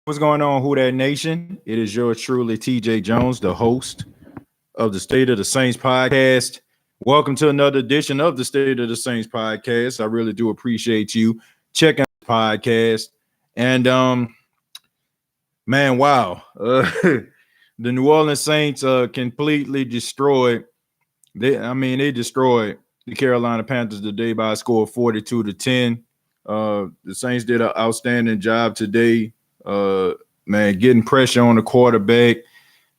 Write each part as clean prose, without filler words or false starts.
What's going on, Who That Nation? It is yours truly, TJ Jones, the host of the State of the Saints podcast. Welcome to another edition of the State of the Saints podcast. I really do appreciate you checking out the podcast. And man, wow, the New Orleans Saints completely destroyed. They destroyed the Carolina Panthers today by a score of 42-10. The Saints did an outstanding job today. Man, getting pressure on the quarterback.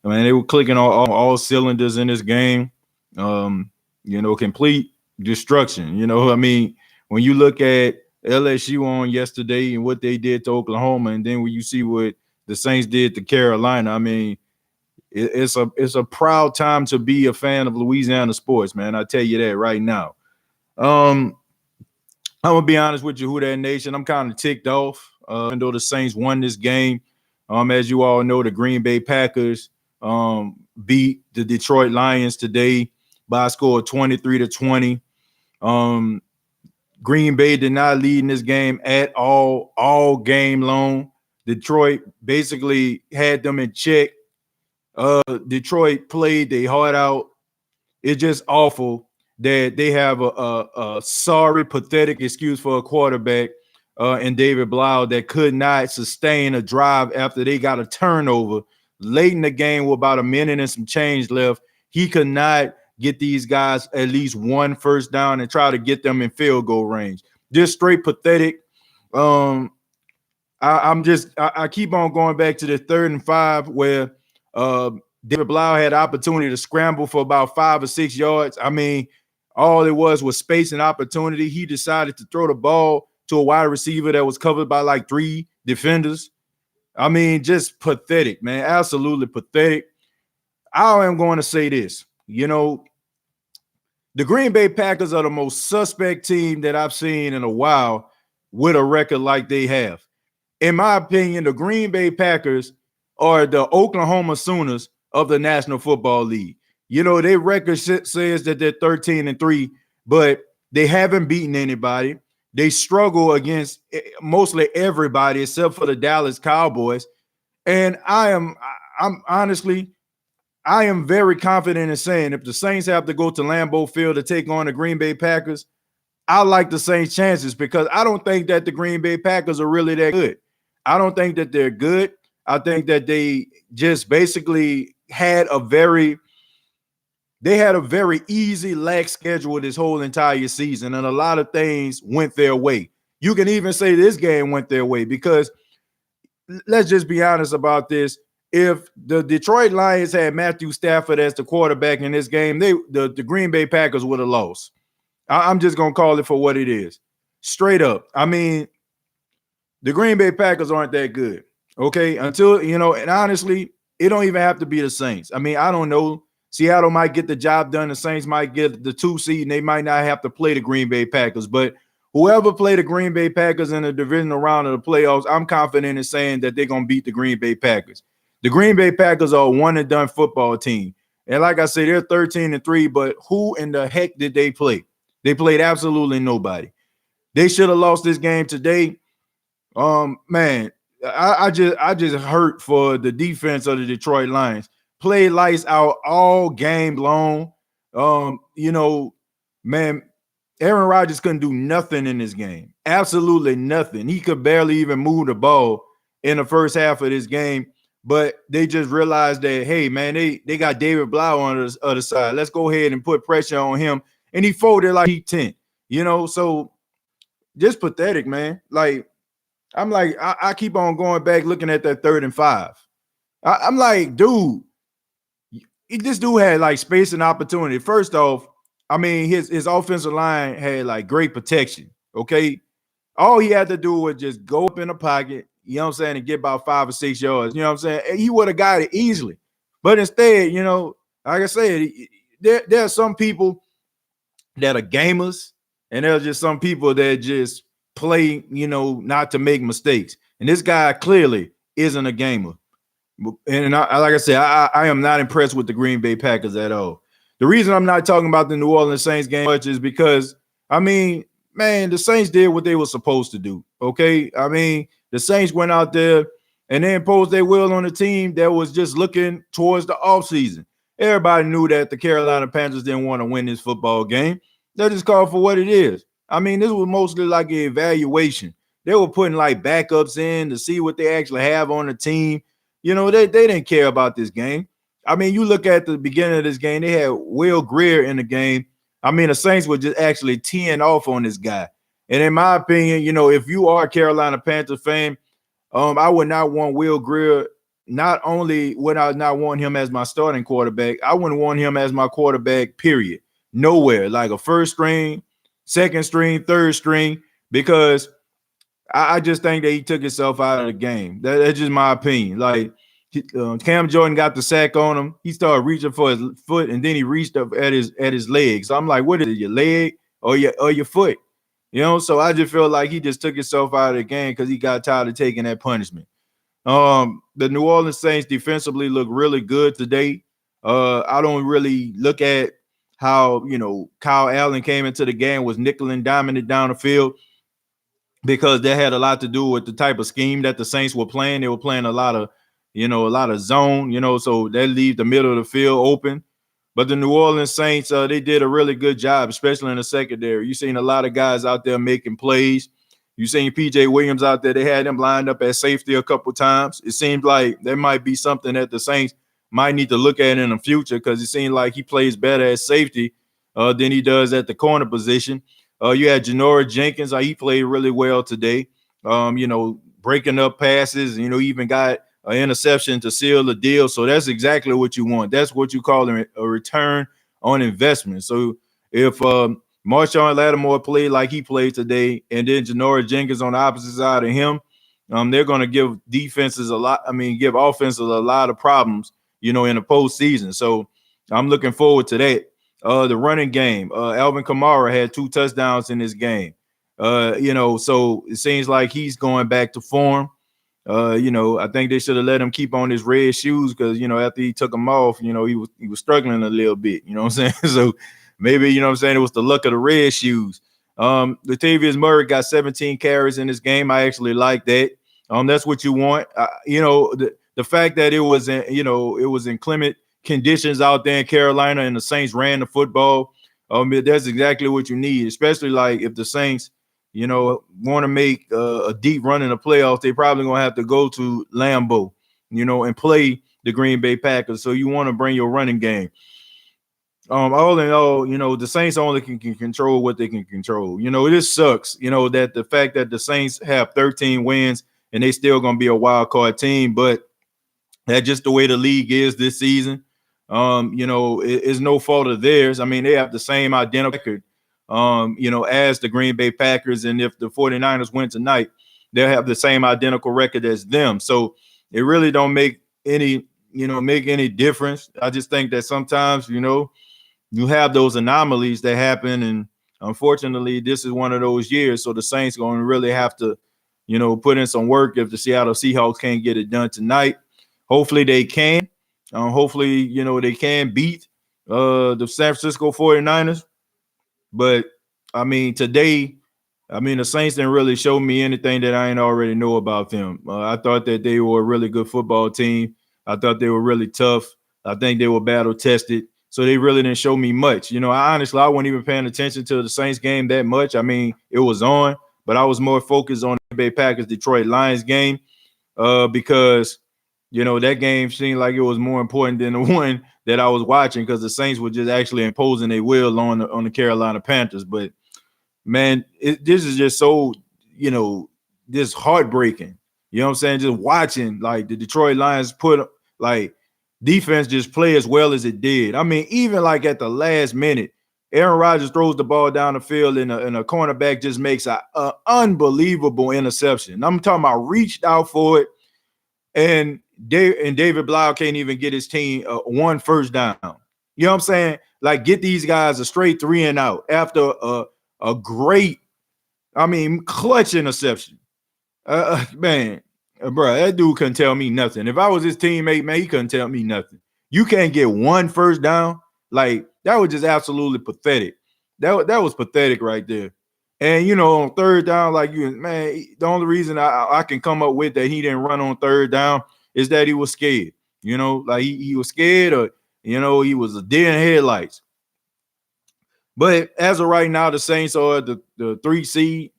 I mean, they were clicking all cylinders in this game. Complete destruction. When you look at LSU on yesterday and what they did to Oklahoma, and then when you see what the Saints did to Carolina, I mean, it's a proud time to be a fan of Louisiana sports, man. I tell you that right now. I'm gonna be honest with you, Who That Nation. I'm kind of ticked off. Even though the Saints won this game, as you all know, the Green Bay Packers beat the Detroit Lions today by a score of 23-20. Green Bay did not lead in this game at all game long. Detroit basically had them in check. Detroit played their heart out. It's just awful that they have a sorry, pathetic excuse for a quarterback and David Blau that could not sustain a drive after they got a turnover late in the game with about a minute and some change left. He could not get these guys at least one first down and try to get them in field goal range. Just straight pathetic. I keep on going back to the 3rd and 5 where David Blau had opportunity to scramble for about 5 or 6 yards. I mean, all it was space and opportunity. He decided to throw the ball to a wide receiver that was covered by like 3 defenders. I mean, just pathetic, man. Absolutely pathetic. I am going to say this. The Green Bay Packers are the most suspect team that I've seen in a while with a record like they have. In my opinion, the Green Bay Packers are the Oklahoma Sooners of the National Football League. Their record says that they're 13-3, but they haven't beaten anybody. They struggle against mostly everybody except for the Dallas Cowboys. And I'm very confident in saying if the Saints have to go to Lambeau Field to take on the Green Bay Packers, I like the Saints' chances because I don't think that the Green Bay Packers are really that good. I don't think that they're good. I think that they just basically had a very easy, lax schedule this whole entire season, and a lot of things went their way. You can even say this game went their way because let's just be honest about this. If the Detroit Lions had Matthew Stafford as the quarterback in this game, the Green Bay Packers would have lost. I'm just going to call it for what it is. Straight up. I mean, the Green Bay Packers aren't that good, okay? Until, and honestly, it don't even have to be the Saints. I mean, I don't know. Seattle might get the job done. The Saints might get the 2 seed, and they might not have to play the Green Bay Packers. But whoever play the Green Bay Packers in the divisional round of the playoffs, I'm confident in saying that they're going to beat the Green Bay Packers. The Green Bay Packers are a one-and-done football team. And like I said, they're 13-3, but who in the heck did they play? They played absolutely nobody. They should have lost this game today. Man, I just hurt for the defense of the Detroit Lions. Played lights out all game long. Man, Aaron Rodgers couldn't do nothing in this game. Absolutely nothing. He could barely even move the ball in the first half of this game. But they just realized that, hey, man, they got David Blau on the other side. Let's go ahead and put pressure on him. And he folded like heat 10. So just pathetic, man. Like, I'm like, I keep on going back looking at that 3rd and 5. I'm like, dude, this dude had like space and opportunity. First off, I mean, his offensive line had like great protection. Okay. All he had to do was just go up in the pocket, you know what I'm saying, and get about 5 or 6 yards. You know what I'm saying? And he would have got it easily. But instead, like I said, there are some people that are gamers, and there's just some people that just play, not to make mistakes. And this guy clearly isn't a gamer. And like I said, I am not impressed with the Green Bay Packers at all. The reason I'm not talking about the New Orleans Saints game much is because, I mean, man, the Saints did what they were supposed to do, okay? I mean, the Saints went out there and they imposed their will on a team that was just looking towards the offseason. Everybody knew that the Carolina Panthers didn't want to win this football game. They just called for what it is. I mean, this was mostly like an evaluation. They were putting like backups in to see what they actually have on the team. They didn't care about this game. I mean, you look at the beginning of this game, they had Will Greer in the game. I mean, the Saints were just actually teeing off on this guy. And in my opinion, if you are a Carolina Panthers fan, I would not want Will Greer. Not only would I not want him as my starting quarterback, I wouldn't want him as my quarterback, period. Nowhere. Like a first string, second string, third string, because I just think that he took himself out of the game. That's just my opinion. Like Cam Jordan got the sack on him. He started reaching for his foot, and then he reached up at his leg. So I'm like, what is it, your leg or your foot? So I just feel like he just took himself out of the game because he got tired of taking that punishment. The New Orleans Saints defensively look really good today. I don't really look at how, Kyle Allen came into the game, was nickel and diming it down the field, because that had a lot to do with the type of scheme that the Saints were playing. They were playing a lot of zone, so they leave the middle of the field open. But the New Orleans Saints, they did a really good job, especially in the secondary. You've seen a lot of guys out there making plays. You've seen P.J. Williams out there. They had him lined up at safety a couple times. It seems like there might be something that the Saints might need to look at in the future, because it seems like he plays better at safety than he does at the corner position. You had Janoris Jenkins. He played really well today, breaking up passes. He even got an interception to seal the deal. So that's exactly what you want. That's what you call a return on investment. So if Marshawn Lattimore played like he played today, and then Janoris Jenkins on the opposite side of him, they're going to give defenses give offenses a lot of problems, in the postseason. So I'm looking forward to that. The running game, Alvin Kamara had 2 touchdowns in this game. So it seems like he's going back to form. I think they should have let him keep on his red shoes, because, after he took them off, he was struggling a little bit, you know what I'm saying? So maybe, it was the luck of the red shoes. Latavius Murray got 17 carries in this game. I actually like that. That's what you want. The fact that it was in inclement conditions out there in Carolina, and the Saints ran the football, that's exactly what you need, especially like if the Saints want to make a deep run in the playoffs. They probably going to have to go to Lambeau, and play the Green Bay Packers. So you want to bring your running game. All in all, the Saints only can control what they can control. This sucks, that the fact that the Saints have 13 wins and they still going to be a wild card team, but that's just the way the league is this season. It's no fault of theirs. I mean, they have the same identical record, as the Green Bay Packers. And if the 49ers win tonight, they'll have the same identical record as them. So it really don't make any difference. I just think that sometimes, you have those anomalies that happen. And unfortunately, this is one of those years. So the Saints going to really have to, put in some work if the Seattle Seahawks can't get it done tonight. Hopefully they can. Hopefully, they can beat the San Francisco 49ers. But, today, the Saints didn't really show me anything that I ain't already know about them. I thought that they were a really good football team. I thought they were really tough. I think they were battle-tested. So they really didn't show me much. I wasn't even paying attention to the Saints game that much. It was on, but I was more focused on the Bay Packers Detroit Lions game because – that game seemed like it was more important than the one that I was watching, because the Saints were just actually imposing their will on the Carolina Panthers. But, man, this is just so, just heartbreaking. You know what I'm saying? Just watching, like, the Detroit Lions put, like, defense just play as well as it did. Even, like, at the last minute, Aaron Rodgers throws the ball down the field, and a cornerback just makes an unbelievable interception. I'm talking about reached out for it, and David Blau can't even get his team one first down. You know what I'm saying? Like, get these guys a straight 3 and out after a great, clutch interception. Man, bro, that dude couldn't tell me nothing. If I was his teammate, man, he couldn't tell me nothing. You can't get one first down. Like, that was just absolutely pathetic. That was pathetic right there. And on third down, like man, the only reason I can come up with that he didn't run on third down is that he was scared. Like he was scared, or he was a deer in headlights. But as of right now, the Saints are the 3 seed.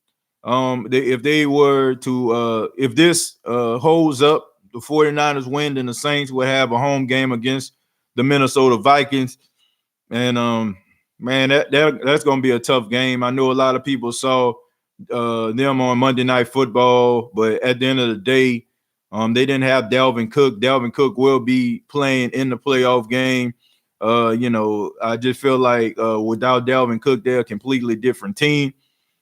If they were to if this holds up, the 49ers win, then the Saints will have a home game against the Minnesota Vikings. And man, that's gonna be a tough game. I know a lot of people saw them on Monday Night Football, but at the end of the day, they didn't have Dalvin Cook. Dalvin Cook will be playing in the playoff game. I just feel like without Dalvin Cook, they're a completely different team.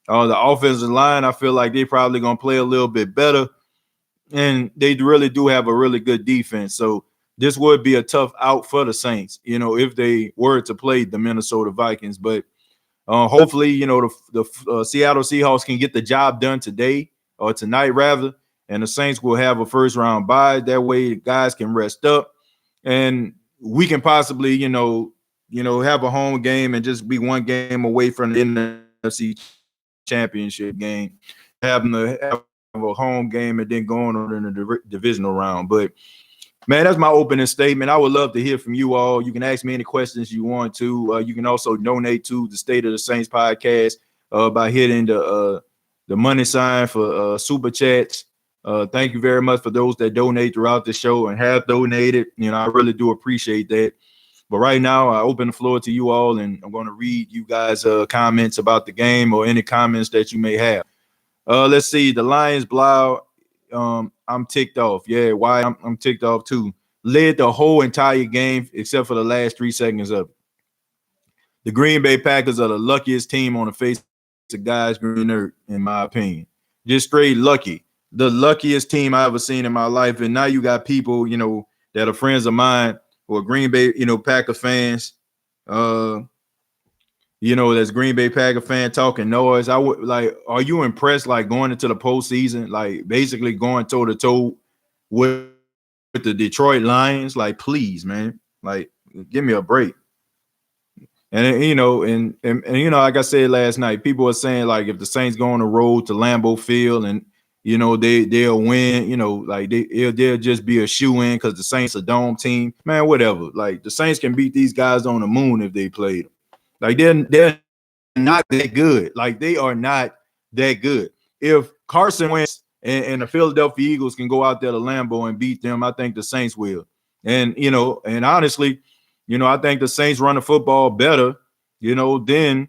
The offensive line, I feel like they probably gonna play a little bit better, and they really do have a really good defense. So this would be a tough out for the Saints, if they were to play the Minnesota Vikings. But hopefully, the Seattle Seahawks can get the job done today or tonight, rather, and the Saints will have a first round bye. That way, guys can rest up, and we can possibly, have a home game and just be one game away from the NFC Championship game, having to have a home game and then going on in the divisional round. But man, that's my opening statement. I would love to hear from you all. You can ask me any questions you want to. You can also donate to the State of the Saints podcast by hitting the money sign for super chats. Thank you very much for those that donate throughout the show and have donated. I really do appreciate that. But right now, I open the floor to you all, and I'm going to read you guys' comments about the game or any comments that you may have. Let's see. The Lions Blau. I'm ticked off. Yeah, why I'm ticked off too. Led the whole entire game except for the last 3 seconds of it. The Green Bay Packers are the luckiest team on the face of God's green earth, in my opinion. Just straight lucky. The luckiest team I ever seen in my life. And now you got people, that are friends of mine who are Green Bay, Packer fans. That's Green Bay Packer fan talking noise. I would like, are you impressed, like going into the postseason, like basically going toe to toe with the Detroit Lions? Like, please, man, like give me a break. And like I said last night, people are saying like if the Saints go on the road to Lambeau Field and they'll win, like they'll just be a shoe-in because the Saints a dome team. Man, whatever. Like the Saints can beat these guys on the moon if they played them. Like they're not that good. Like they are not that good. If Carson Wentz and the Philadelphia Eagles can go out there to Lambeau and beat them, I think the Saints will. And and honestly, I think the Saints run the football better, than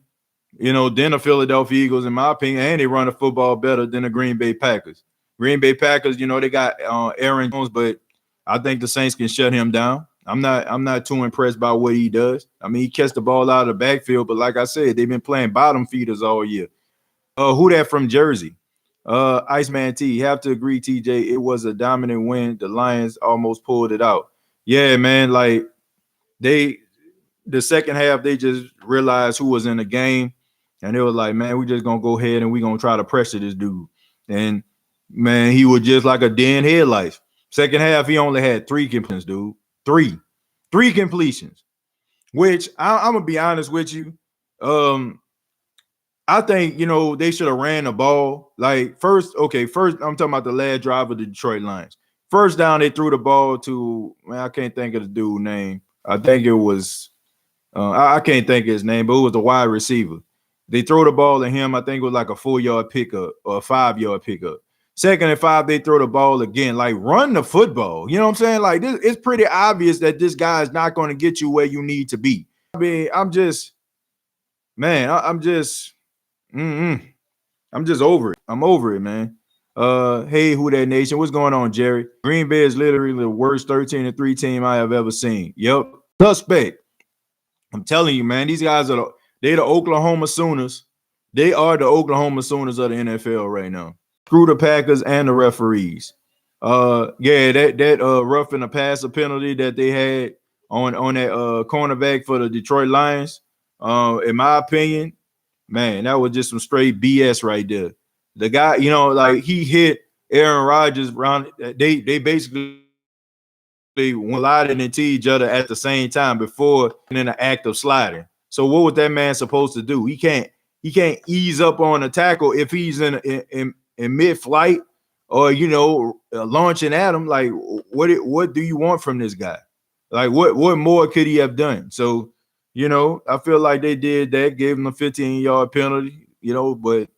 the Philadelphia Eagles, in my opinion, and they run the football better than the Green Bay Packers. Green Bay Packers, they got Aaron Jones, but I think the Saints can shut him down. I'm not too impressed by what he does. I mean, he catches the ball out of the backfield, but like I said, they've been playing bottom feeders all year. Who that from Jersey? Iceman T. Have to agree, TJ. It was a dominant win. The Lions almost pulled it out. Yeah, man. Like the second half, they just realized who was in the game, and they were like, man, we just gonna go ahead and we gonna try to pressure this dude. And man, he was just like a deer in headlights. Second half, he only had 3 completions, dude. Three completions, which I'm gonna be honest with you. I think they should have ran the ball. Like first I'm talking about the last drive of the Detroit Lions. First down, they threw the ball to, man, I can't think of the dude's name. I think it was I can't think of his name, but it was the wide receiver. They throw the ball at him. I think it was like a 4-yard pickup or a 5-yard pickup. Second and 5, they throw the ball again. Like, run the football. You know what I'm saying? Like, it's pretty obvious that this guy is not going to get you where you need to be. I mean, I'm just over it. I'm over it, man. Hey, Who That Nation? What's going on, Jerry? Green Bay is literally the worst 13-3 team I have ever seen. Yep. Suspect. I'm telling you, man, these guys are the Oklahoma Sooners. They are the Oklahoma Sooners of the NFL right now. Screw the Packers and the referees. That roughing the passer penalty that they had on that cornerback for the Detroit Lions. In my opinion, man, that was just some straight BS right there. The guy, like he hit Aaron Rodgers around. They basically collided into each other at the same time before and in the act of sliding. So what was that man supposed to do? He ease up on a tackle if he's in mid-flight or launching at him. Like, what do you want from this guy? Like, what more could he have done? So, I feel like they did that, gave him a 15-yard penalty, but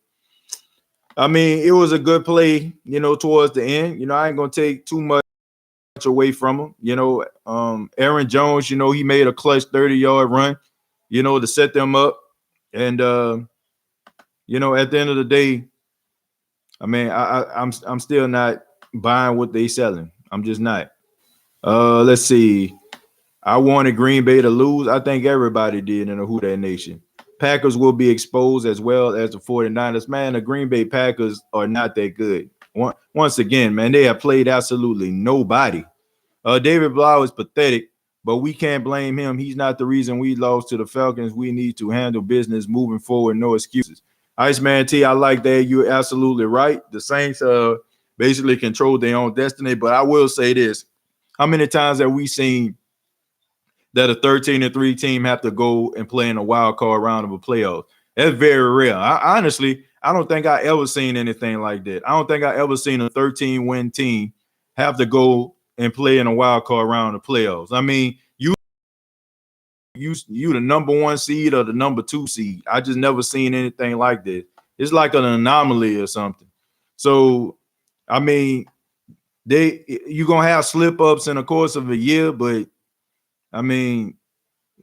I mean, it was a good play, towards the end. I ain't gonna take too much away from him. Aaron Jones, he made a clutch 30-yard run, to set them up. And at the end of the day, I mean, I'm still not buying what they selling. I'm just not. Let's see. I wanted Green Bay to lose. I think everybody did in the Who Dat Nation. Packers will be exposed as well as the 49ers. Man, the Green Bay Packers are not that good. Once again, man, they have played absolutely nobody. David Blau is pathetic, but we can't blame him. He's not the reason we lost to the Falcons. We need to handle business moving forward. No excuses. Iceman T, I like that. You're absolutely right. The Saints basically control their own destiny, but I will say this. How many times have we seen that a 13-3 team have to go and play in a wild card round of a playoff? That's very rare. Honestly, I don't think I ever seen anything like that. I don't think I ever seen a 13-win team have to go and play in a wild card round of playoffs. I mean, you the number 1 seed or the number 2 seed. I just never seen anything like that. It's like an anomaly or something. So, I mean, you're gonna have slip ups in the course of a year, but I mean,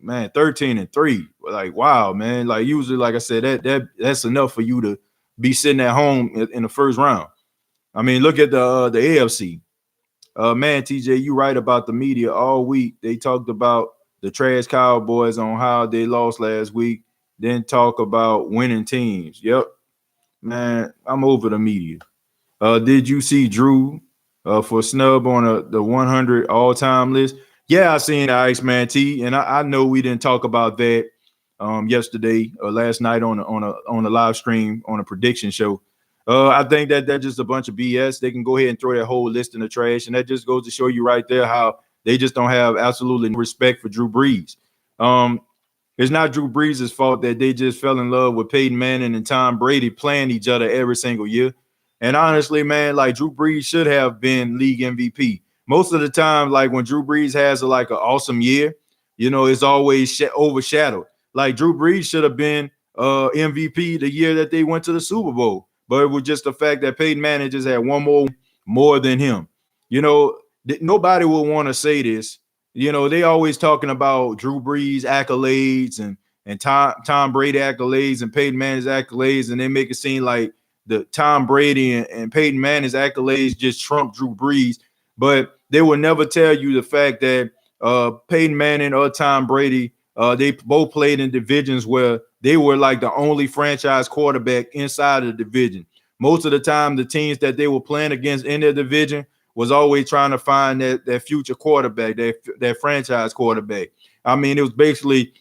man, 13-3, like, wow, man. Like, usually, like I said, that's enough for you to be sitting at home in the first round. I mean, look at the AFC. Man, TJ, you right about the media all week. They talked about the trash Cowboys on how they lost last week, then talk about winning teams. Yep, man, I'm over the media. Did you see Drew for snub on the 100 all-time list? Yeah, I seen the Iceman T, and I know we didn't talk about that yesterday or last night on a live stream on a prediction show. I think that that's just a bunch of BS. They can go ahead and throw that whole list in the trash, and that just goes to show you right there how they just don't have absolutely no respect for Drew Brees. It's not Drew Brees' fault that they just fell in love with Peyton Manning and Tom Brady playing each other every single year. And honestly, man, like, Drew Brees should have been league MVP. Most of the time, like, when Drew Brees has an awesome year, it's always overshadowed. Like, Drew Brees should have been MVP the year that they went to the Super Bowl. But it was just the fact that Peyton Manning just had one more than him. Nobody will want to say this. They always talking about Drew Brees accolades and Tom Brady accolades and Peyton Manning's accolades, and they make it seem like the Tom Brady and Peyton Manning's accolades just trump Drew Brees. But they will never tell you the fact that Peyton Manning or Tom Brady, they both played in divisions where they were like the only franchise quarterback inside of the division. Most of the time, the teams that they were playing against in their division was always trying to find that future quarterback, that franchise quarterback. I mean, it was basically,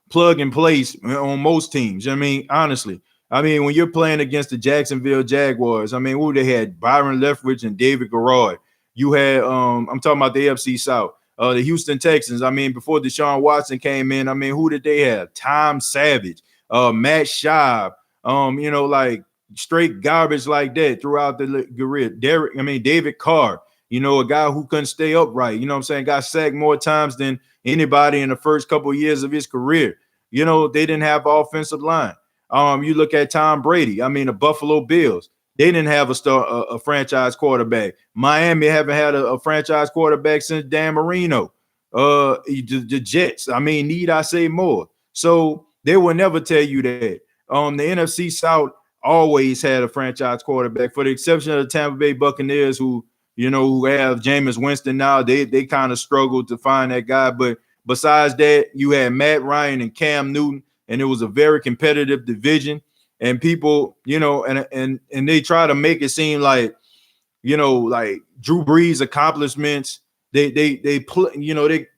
plug and place on most teams. I mean, honestly. I mean, when you're playing against the Jacksonville Jaguars, I mean, who they had? Byron Leftwich and David Garrard. You had, I'm talking about the AFC South. The Houston Texans. I mean, before Deshaun Watson came in, I mean, who did they have? Tom Savage, Matt Schaub, like straight garbage like that throughout the career. David Carr, a guy who couldn't stay upright. You know what I'm saying? Got sacked more times than anybody in the first couple of years of his career. They didn't have offensive line. You look at Tom Brady. I mean, the Buffalo Bills. They didn't have a franchise quarterback. Miami haven't had a franchise quarterback since Dan Marino. The Jets. I mean, need I say more? So they will never tell you that. The NFC South always had a franchise quarterback, for the exception of the Tampa Bay Buccaneers, who have Jameis Winston now. They kind of struggled to find that guy. But besides that, you had Matt Ryan and Cam Newton, and it was a very competitive division. And people, and they try to make it seem like, like Drew Brees' accomplishments, they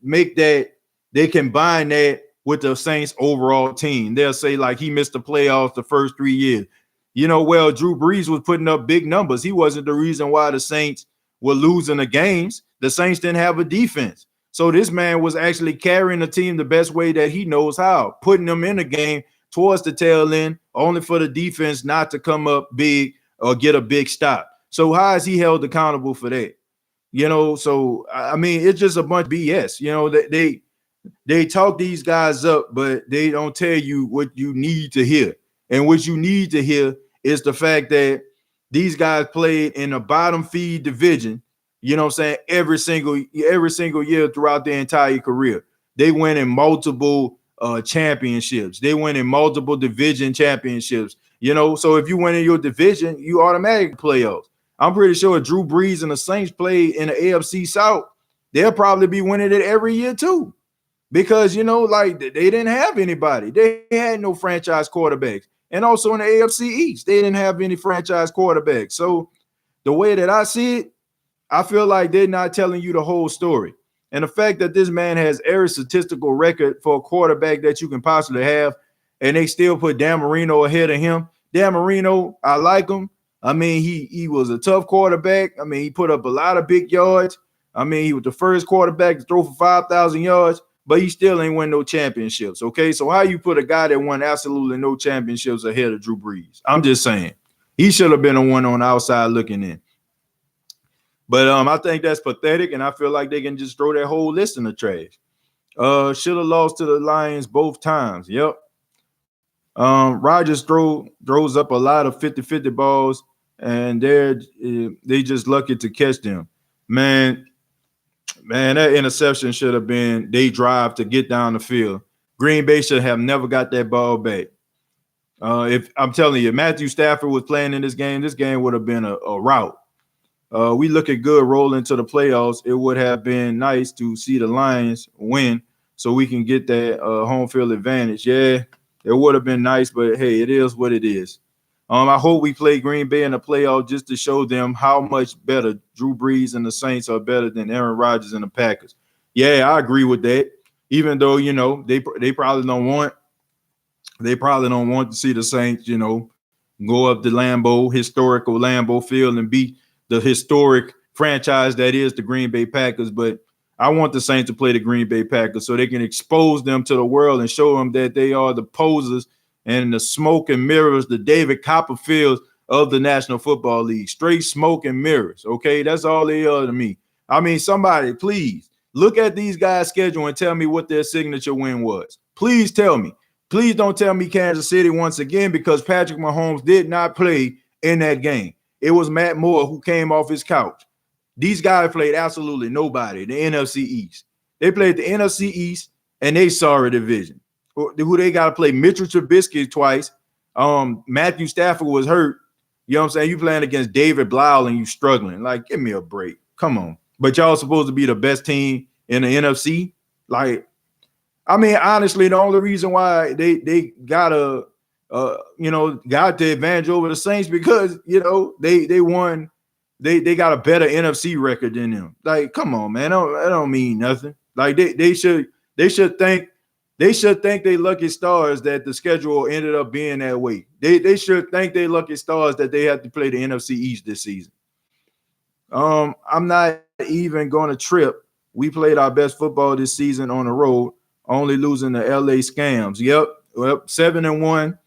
make that, they combine that with the Saints' overall team. They'll say like he missed the playoffs the first 3 years. Well, Drew Brees was putting up big numbers. He wasn't the reason why the Saints were losing the games. The Saints didn't have a defense. So this man was actually carrying the team the best way that he knows how, putting them in the game towards the tail end, only for the defense not to come up big or get a big stop. So how is he held accountable for that? So I mean, it's just a bunch of BS. They talk these guys up, but they don't tell you what you need to hear. And what you need to hear is the fact that these guys played in a bottom feed division, you know what I'm saying, every single year throughout their entire career. They win in multiple championships. They win in multiple division championships. So if you win in your division, you automatically playoffs. I'm pretty sure Drew Brees and the Saints played in the AFC South, they'll probably be winning it every year too. Because, like they didn't have anybody. They had no franchise quarterbacks. And also in the AFC East, they didn't have any franchise quarterbacks. So the way that I see it, I feel like they're not telling you the whole story. And the fact that this man has every statistical record for a quarterback that you can possibly have, and they still put Dan Marino ahead of him. Dan Marino, I like him. I mean, he was a tough quarterback. I mean, he put up a lot of big yards. I mean, he was the first quarterback to throw for 5,000 yards, but he still ain't win no championships, okay? So how you put a guy that won absolutely no championships ahead of Drew Brees? I'm just saying. He should have been the one on the outside looking in. But I think that's pathetic, and I feel like they can just throw that whole list in the trash. Should have lost to the Lions both times. Yep. Rodgers throws up a lot of 50-50 balls, and they just lucky to catch them. Man, that interception should have been they drive to get down the field. Green Bay should have never got that ball back. If I'm telling you, Matthew Stafford was playing in this game would have been a rout. We look at good rolling to the playoffs. It would have been nice to see the Lions win so we can get that home field advantage. Yeah, it would have been nice, but hey, it is what it is. I hope we play Green Bay in the playoff just to show them how much better Drew Brees and the Saints are better than Aaron Rodgers and the Packers. Yeah, I agree with that. Even though, they probably don't want to see the Saints, go up the historical Lambeau Field and beat the historic franchise that is the Green Bay Packers. But I want the Saints to play the Green Bay Packers so they can expose them to the world and show them that they are the posers and the smoke and mirrors, the David Copperfields of the National Football League. Straight smoke and mirrors, okay? That's all they are to me. I mean, somebody, please, look at these guys' schedule and tell me what their signature win was. Please tell me. Please don't tell me Kansas City once again, because Patrick Mahomes did not play in that game. It was Matt Moore who came off his couch. These guys played absolutely nobody, the NFC East. They played the NFC East, and they sorry division. Who they got to play Mitchell Trubisky twice. Matthew Stafford was hurt. You know what I'm saying? You playing against David Blau and you struggling. Like, give me a break. Come on. But y'all supposed to be the best team in the NFC. Like, I mean, honestly, the only reason why they got the advantage over the Saints because, they won. They got a better NFC record than them. Like, come on, man. That don't mean nothing. Like, they should thank they lucky stars that the schedule ended up being that way. They should thank they lucky stars that they had to play the NFC East this season. I'm not even going to trip. We played our best football this season on the road, only losing the LA Scams. Yep, 7-1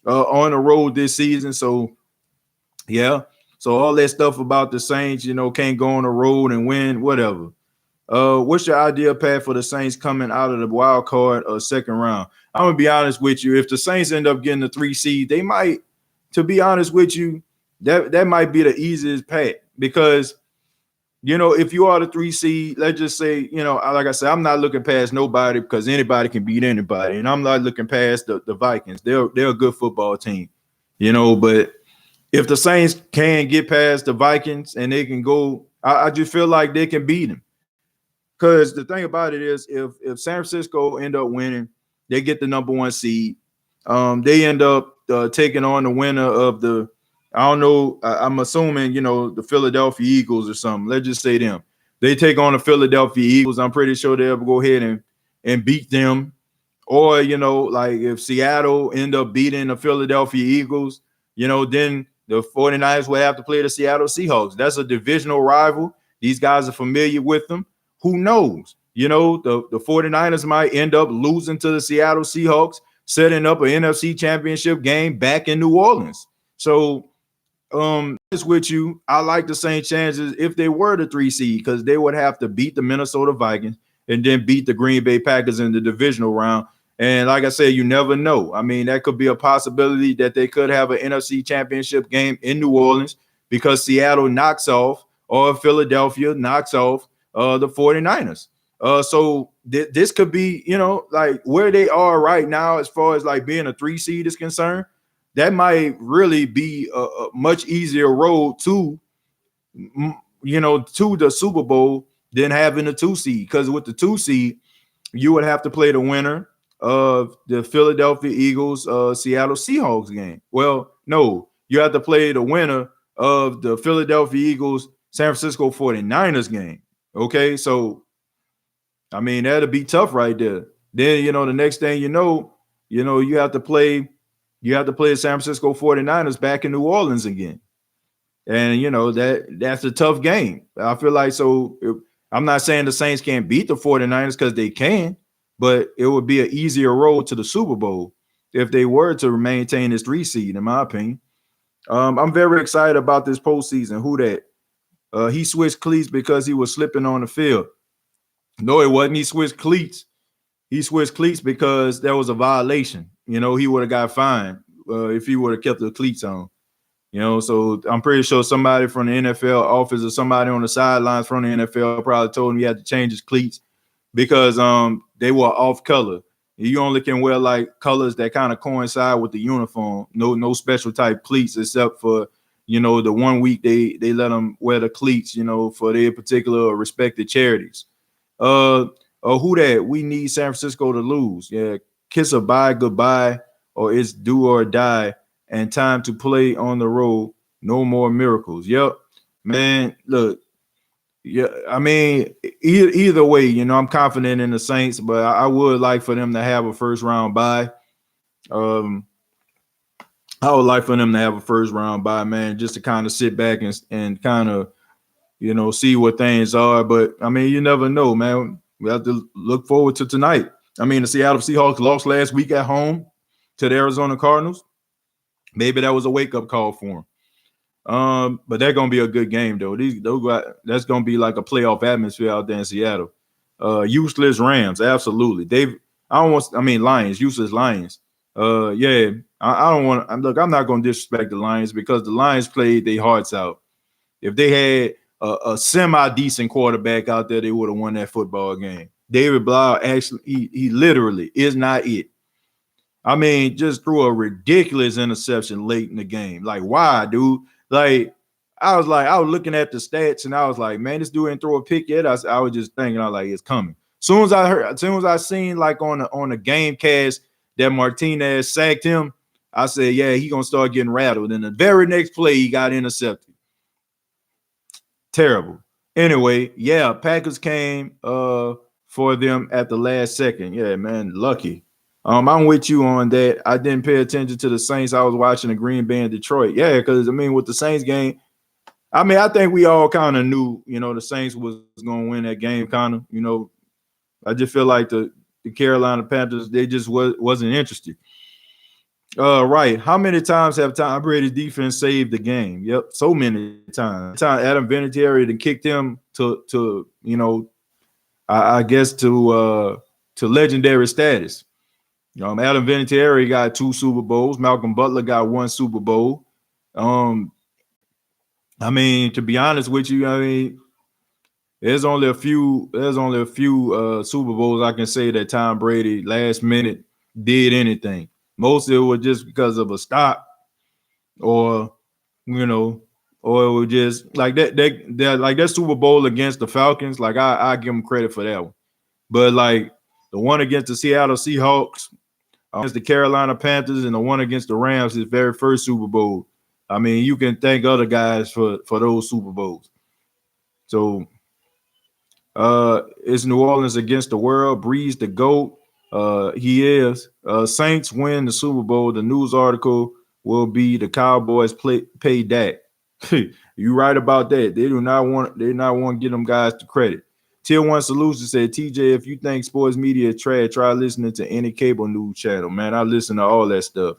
on the road this season. So, yeah. So all that stuff about the Saints, can't go on the road and win, whatever. What's your ideal path for the Saints coming out of the wild card or second round? I'm going to be honest with you. If the Saints end up getting the 3 seed, they might, to be honest with you, that might be the easiest path because, if you are the 3 seed, let's just say, like I said, I'm not looking past nobody because anybody can beat anybody. And I'm not looking past the Vikings. They're a good football team, but if the Saints can get past the Vikings and they can go, I just feel like they can beat them. Because the thing about it is, if San Francisco end up winning, they get the number 1 seed. They end up taking on the winner of the, I don't know, I'm assuming, the Philadelphia Eagles or something. Let's just say them. They take on the Philadelphia Eagles. I'm pretty sure they'll go ahead and beat them. Or, like if Seattle end up beating the Philadelphia Eagles, then the 49ers will have to play the Seattle Seahawks. That's a divisional rival. These guys are familiar with them. Who knows? The 49ers might end up losing to the Seattle Seahawks. setting up an NFC championship game back in New Orleans. So it's with you. I like the Saints chances if they were the 3 seed, because they would have to beat the Minnesota Vikings and then beat the Green Bay Packers in the divisional round. And like I said, you never know. I mean, that could be a possibility that they could have an NFC championship game in New Orleans because Seattle knocks off or Philadelphia knocks off the 49ers. So this could be, like where they are right now as far as like being a 3 seed is concerned. That might really be a much easier road to the Super Bowl than having a 2 seed. Because with the 2 seed, you would have to play the winner of the Philadelphia Eagles Seattle Seahawks game. Well, no, you have to play the winner of the Philadelphia Eagles San Francisco 49ers game. Okay, so I mean that'll be tough right there. Then the next thing you have to play the San Francisco 49ers back in New Orleans again. And that's a tough game. I feel like I'm not saying the Saints can't beat the 49ers because they can, but it would be an easier road to the Super Bowl if they were to maintain this 3 seed, in my opinion. I'm very excited about this postseason. Who that? He switched cleats because he was slipping on the field. No, it wasn't. He switched cleats. He switched cleats because there was a violation. He would have got fined if he would have kept the cleats on. So I'm pretty sure somebody from the NFL office or somebody on the sidelines from the NFL probably told him he had to change his cleats because they were off color. You only can wear like colors that kind of coincide with the uniform. No special type cleats except for the 1 week they let them wear the cleats, for their particular respected charities. Who that? We need San Francisco to lose. Yeah, kiss a bye goodbye, or it's do or die, and time to play on the road. No more miracles. Yep, man. Look, yeah. I mean, either way, I'm confident in the Saints, but I would like for them to have a first round bye. I would like for them to have a first round bye, man, just to kind of sit back and kind of see what things are. But I mean, you never know, man. We have to look forward to tonight. I mean, the Seattle Seahawks lost last week at home to the Arizona Cardinals. Maybe that was a wake-up call for them. But they're gonna be a good game, though. That's gonna be like a playoff atmosphere out there in Seattle. Useless Rams, absolutely. Lions, useless Lions. Yeah, I don't want to look. I'm not gonna disrespect the Lions because the Lions played their hearts out. If they had a semi-decent quarterback out there, they would have won that football game. David Blau actually, he literally is not it. I mean, just threw a ridiculous interception late in the game. Like, why, dude? Like, I was looking at the stats and I was like, man, this dude didn't throw a pick yet. I was just thinking, I was like, it's coming. As soon as I seen like on the game cast that Martinez sacked him, I said, yeah, he gonna start getting rattled. And the very next play, he got intercepted. Terrible. Anyway, yeah, Packers came for them at the last second. Yeah, man, lucky. I'm with you on that. I didn't pay attention to the Saints. I was watching the Green Bay and Detroit. Yeah, because with the Saints game, I think we all kind of knew, the Saints was going to win that game. Kind of, I just feel like the Carolina Panthers, they just wasn't interested. Right. How many times have Tom Brady's defense saved the game? Yep, so many times. Adam Vinatieri kicked him to I guess to legendary status. Adam Vinatieri got 2 Super Bowls. Malcolm Butler got 1 Super Bowl. To be honest with you, there's only a few Super Bowls I can say that Tom Brady last minute did anything. Most of it was just because of a stop, or or it was just like that Super Bowl against the Falcons. Like I give them credit for that one, but like the one against the Seattle Seahawks, against the Carolina Panthers, and the one against the Rams, his very first Super Bowl. You can thank other guys for those Super Bowls. So it's New Orleans against the world. Brees the GOAT. He is. Saints win the Super Bowl. The news article will be the Cowboys pay Dak. You right about that. They do not want to get them guys the credit. Tier One Solution said, TJ, if you think sports media is trash, try listening to any cable news channel. Man, I listen to all that stuff.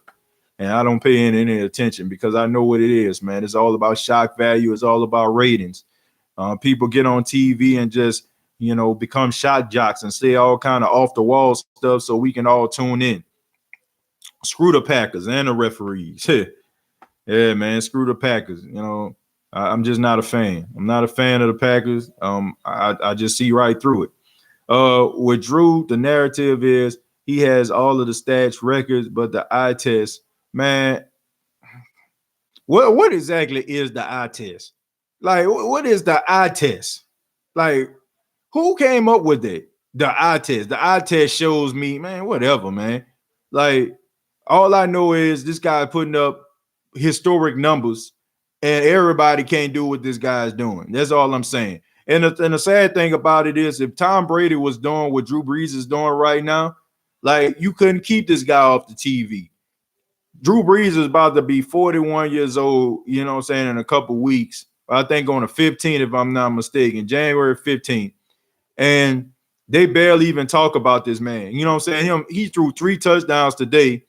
And I don't pay any attention because I know what it is, man. It's all about shock value. It's all about ratings. People get on TV and just, become shock jocks and say all kind of off the wall stuff so we can all tune in. Screw the Packers and the referees. Yeah, man, screw the Packers. I'm just not a fan. I'm not a fan of the Packers. I just see right through it. With Drew, the narrative is he has all of the stats records, but the eye test, man, what exactly is the eye test? Like, what is the eye test? Like, who came up with it? The eye test. The eye test shows me, man, whatever, man. Like, all I know is this guy putting up historic numbers, and everybody can't do what this guy's doing. That's all I'm saying. And the sad thing about it is, if Tom Brady was doing what Drew Brees is doing right now, like, you couldn't keep this guy off the TV. Drew Brees is about to be 41 years old, in a couple weeks. I think on the 15th, if I'm not mistaken, January 15th. And they barely even talk about this man. You know what I'm saying? He threw 3 touchdowns today.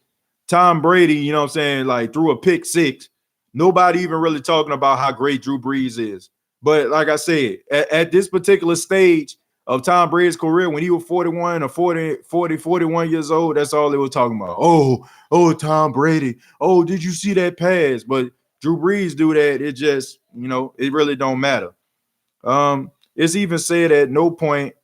Tom Brady, like threw a pick 6. Nobody even really talking about how great Drew Brees is. But like I said, at this particular stage of Tom Brady's career, when he was 41 or 41 years old, that's all they were talking about. Oh, Tom Brady. Oh, did you see that pass? But Drew Brees do that. It just, it really don't matter. It's even said at no point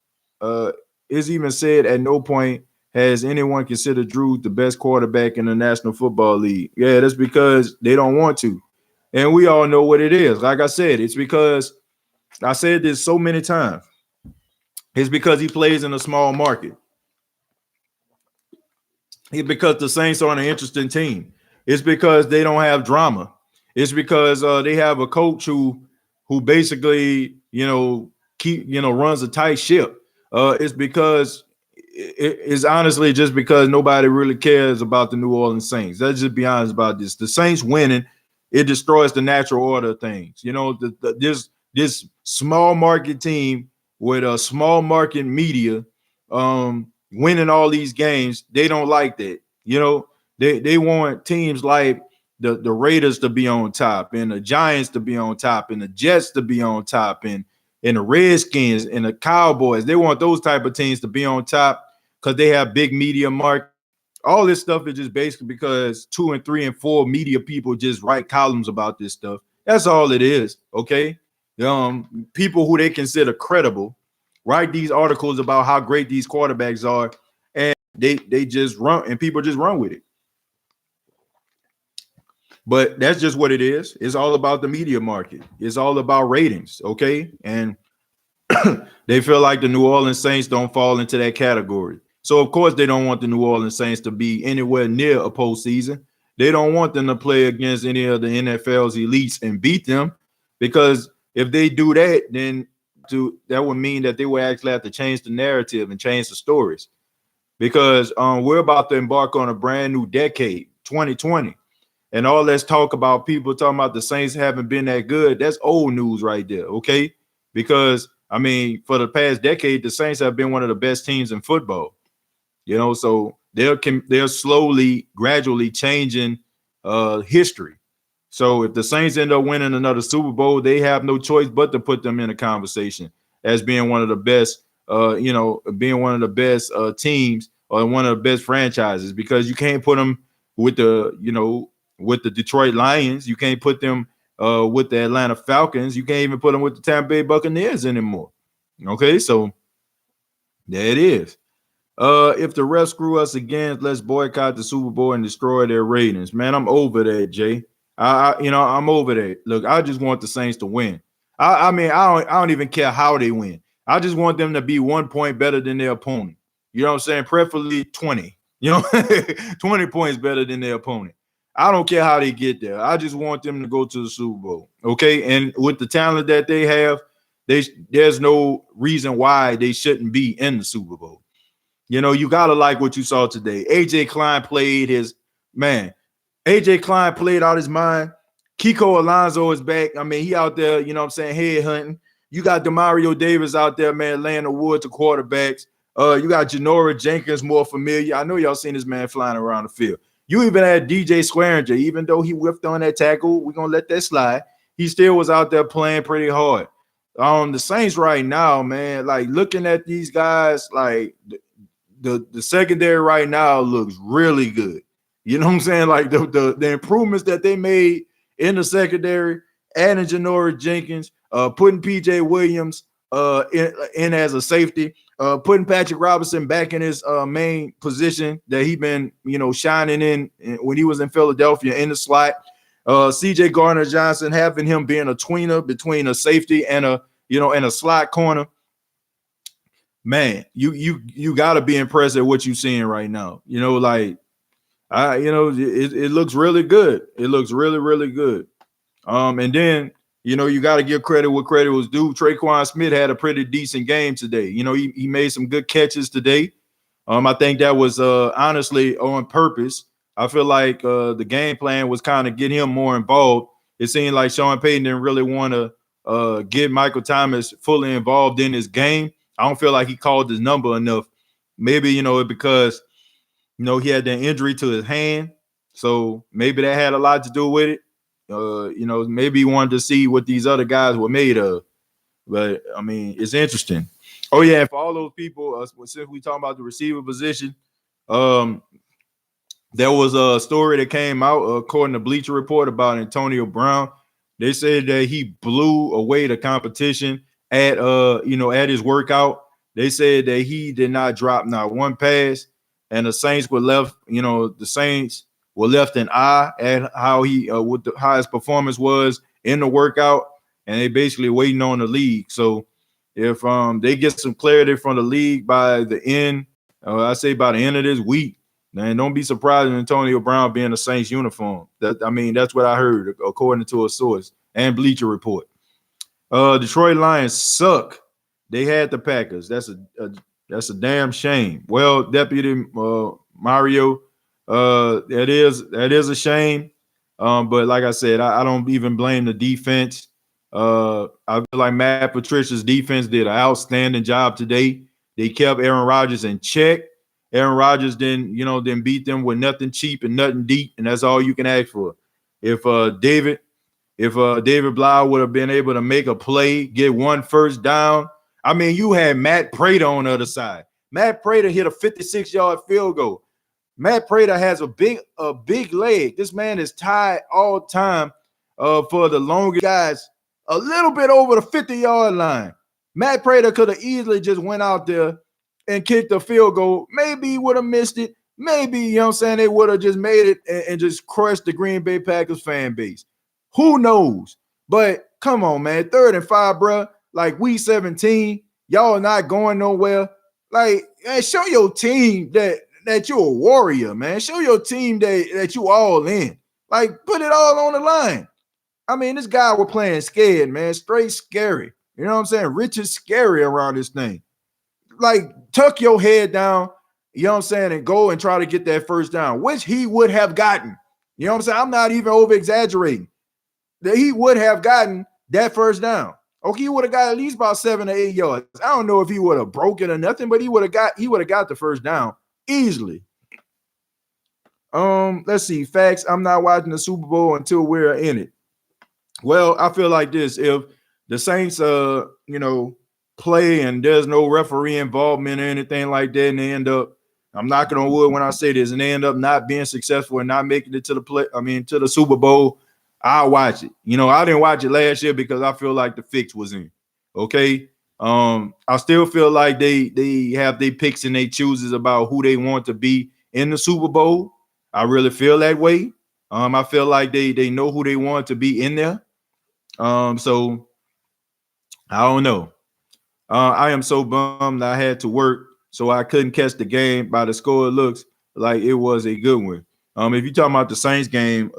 has anyone considered Drew the best quarterback in the National Football League. Yeah, that's because they don't want to. And we all know what it is. Like I said, it's because I said this so many times. It's because he plays in a small market. It's because the Saints are an interesting team. It's because they don't have drama. It's because they have a coach who basically, runs a tight ship. It's because it's honestly just because nobody really cares about the New Orleans Saints. Let's just be honest about this. The Saints winning, it destroys the natural order of things. This small market team with a small market media winning all these games, they don't like that. They want teams like the Raiders to be on top, and the Giants to be on top, and the Jets to be on top, and the Redskins and the Cowboys. They want those type of teams to be on top because they have big media market. All this stuff is just basically because 2 and 3 and 4 media people just write columns about this stuff. That's all it is, okay? People who they consider credible write these articles about how great these quarterbacks are, and they just run, and people just run with it. But that's just what it is. It's all about the media market. It's all about ratings, okay? And they feel like the New Orleans Saints don't fall into that category. So, of course, they don't want the New Orleans Saints to be anywhere near a postseason. They don't want them to play against any of the NFL's elites and beat them, because if they do that, then that would mean that they would actually have to change the narrative and change the stories, because we're about to embark on a brand new decade, 2020. And all this talk about people talking about the Saints haven't been that good, that's old news right there, okay? Because, for the past decade, the Saints have been one of the best teams in football. So they're slowly, gradually changing history. So if the Saints end up winning another Super Bowl, they have no choice but to put them in a conversation as being one of the best, teams or one of the best franchises, because you can't put them with the Detroit Lions. You can't put them with the Atlanta Falcons. You can't even put them with the Tampa Bay Buccaneers anymore. Okay, so there it is. If the refs screw us again, let's boycott the Super Bowl and destroy their ratings. Man, I'm over that, Jay. I'm over that. Look, I just want the Saints to win. I don't even care how they win. I just want them to be 1 point better than their opponent. You know what I'm saying? Preferably 20. 20 points better than their opponent. I don't care how they get there. I just want them to go to the Super Bowl. Okay. And with the talent that they have, there's no reason why they shouldn't be in the Super Bowl. You got to like what you saw today. AJ Klein played AJ Klein played out his mind. Kiko Alonso is back. He out there, head hunting. You got Demario Davis out there, man, laying the wood to quarterbacks. You got Janoris Jenkins, more familiar. I know y'all seen this man flying around the field. You even had DJ Swearinger, even though he whiffed on that tackle. We're gonna let that slide. He still was out there playing pretty hard. The Saints right now, man, like looking at these guys, like the secondary right now looks really good. You know what I'm saying? Like the improvements that they made in the secondary, adding Janoris Jenkins, putting PJ Williams in as a safety, putting Patrick Robinson back in his main position that he been, shining in when he was in Philadelphia in the slot. CJ Gardner-Johnson, having him being a tweener between a safety and a slot corner. Man, you got to be impressed at what you're seeing right now. It looks really good. It looks really, really good. And then, you got to give credit what credit was due. Traquan Smith had a pretty decent game today. He made some good catches today. I think that was honestly on purpose. I feel like the game plan was kind of get him more involved. It seemed like Sean Payton didn't really want to get Michael Thomas fully involved in his game. I don't feel like he called his number enough. Maybe, because, he had that injury to his hand. So maybe that had a lot to do with it. Maybe he wanted to see what these other guys were made of. But, I mean, it's interesting. Oh, yeah, for all those people, since we talking about the receiver position, there was a story that came out, according to Bleacher Report, about Antonio Brown. They said that he blew away the competition at his workout. They said that he did not drop not one pass, and the Saints were left, in awe at how how his performance was in the workout, and they basically waiting on the league. So if they get some clarity from the league by the end, I say by the end of this week, man, don't be surprised in Antonio Brown being a Saints uniform. That's what I heard according to a source and Bleacher Report. Detroit Lions suck. They had the Packers. That's a damn shame. Well, Deputy Mario, that is a shame. But like I said, I don't even blame the defense. I feel like Matt Patricia's defense did an outstanding job today. They kept Aaron Rodgers in check. Aaron Rodgers didn't beat them with nothing cheap and nothing deep, and that's all you can ask for. If David Blau would have been able to make a play, get one first down, I mean, you had Matt Prater on the other side. Matt Prater hit a 56-yard field goal. Matt Prater has a big leg. This man is tied all time for the longest guys, a little bit over the 50-yard line. Matt Prater could have easily just went out there and kicked a field goal. Maybe he would have missed it. Maybe, they would have just made it and just crushed the Green Bay Packers fan base. Who knows? But come on, man. 3rd and 5, bro. Like week 17, y'all not going nowhere. Like, man, show your team that you're a warrior, man. Show your team that you all in. Like, put it all on the line. I mean, this guy was playing scared, man. Straight scary. You know what I'm saying? Rich is scary around this thing. Like, tuck your head down, you know what I'm saying, and go and try to get that first down, which he would have gotten. You know what I'm saying? I'm not even over-exaggerating. That he would have gotten that first down. Okay, he would have got at least about 7 or 8 yards. I don't know if he would have broken or nothing, but he would have got the first down easily. Let's see. Facts. I'm not watching the Super Bowl until we're in it. Well, I feel like this. If the Saints play and there's no referee involvement or anything like that, and they end up, I'm knocking on wood when I say this, and they end up not being successful and not making it to the Super Bowl, I'll watch it. I didn't watch it last year because I feel like the fix was in. Okay. I still feel like they have their picks and they chooses about who they want to be in the Super Bowl. I really feel that way. I feel like they know who they want to be in there. So I don't know. I am so bummed I had to work, so I couldn't catch the game. By the score, it looks like it was a good one. If you're talking about the Saints game,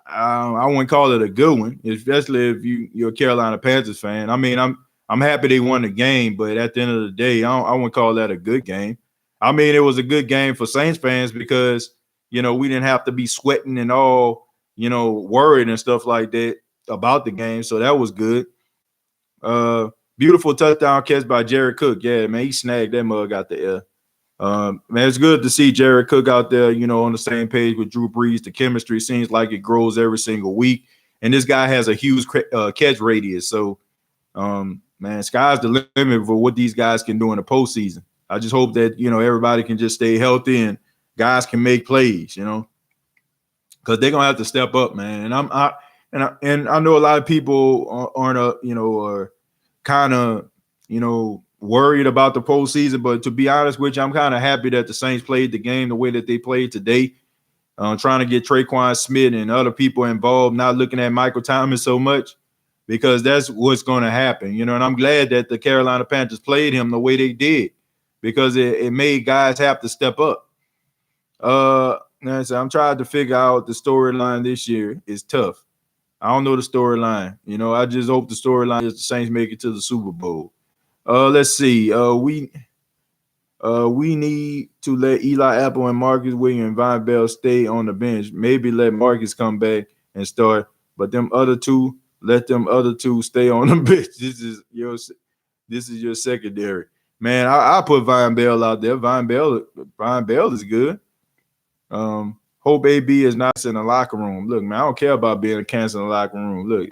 I wouldn't call it a good one, especially if you're a Carolina Panthers fan. I mean, I'm happy they won the game, but at the end of the day, I wouldn't call that a good game. I mean, it was a good game for Saints fans because, we didn't have to be sweating and all, worried and stuff like that about the game. So that was good. Beautiful touchdown catch by Jared Cook. Yeah, man, he snagged that mug out the air. Man, it's good to see Jared Cook out there, on the same page with Drew Brees. The chemistry seems like it grows every single week. And this guy has a huge catch radius. So, man, sky's the limit for what these guys can do in the postseason. I just hope that, everybody can just stay healthy and guys can make plays, because they're going to have to step up, man. And I know a lot of people aren't, kind of, worried about the postseason. But to be honest with you, I'm kind of happy that the Saints played the game the way that they played today. Trying to get Traquan Smith and other people involved, not looking at Michael Thomas so much, because that's what's going to happen. And I'm glad that the Carolina Panthers played him the way they did, because it made guys have to step up. So I'm trying to figure out the storyline this year. It's tough. I don't know the storyline. I just hope the storyline is the Saints make it to the Super Bowl. Let's see. We need to let Eli Apple and Marcus Williams and Von Bell stay on the bench. Maybe let Marcus come back and start, but let them other two stay on the bench. This is your secondary. Man, I put Von Bell out there. Von Bell is good. Hope AB is not in the locker room. Look, man, I don't care about being a cancer in the locker room. Look,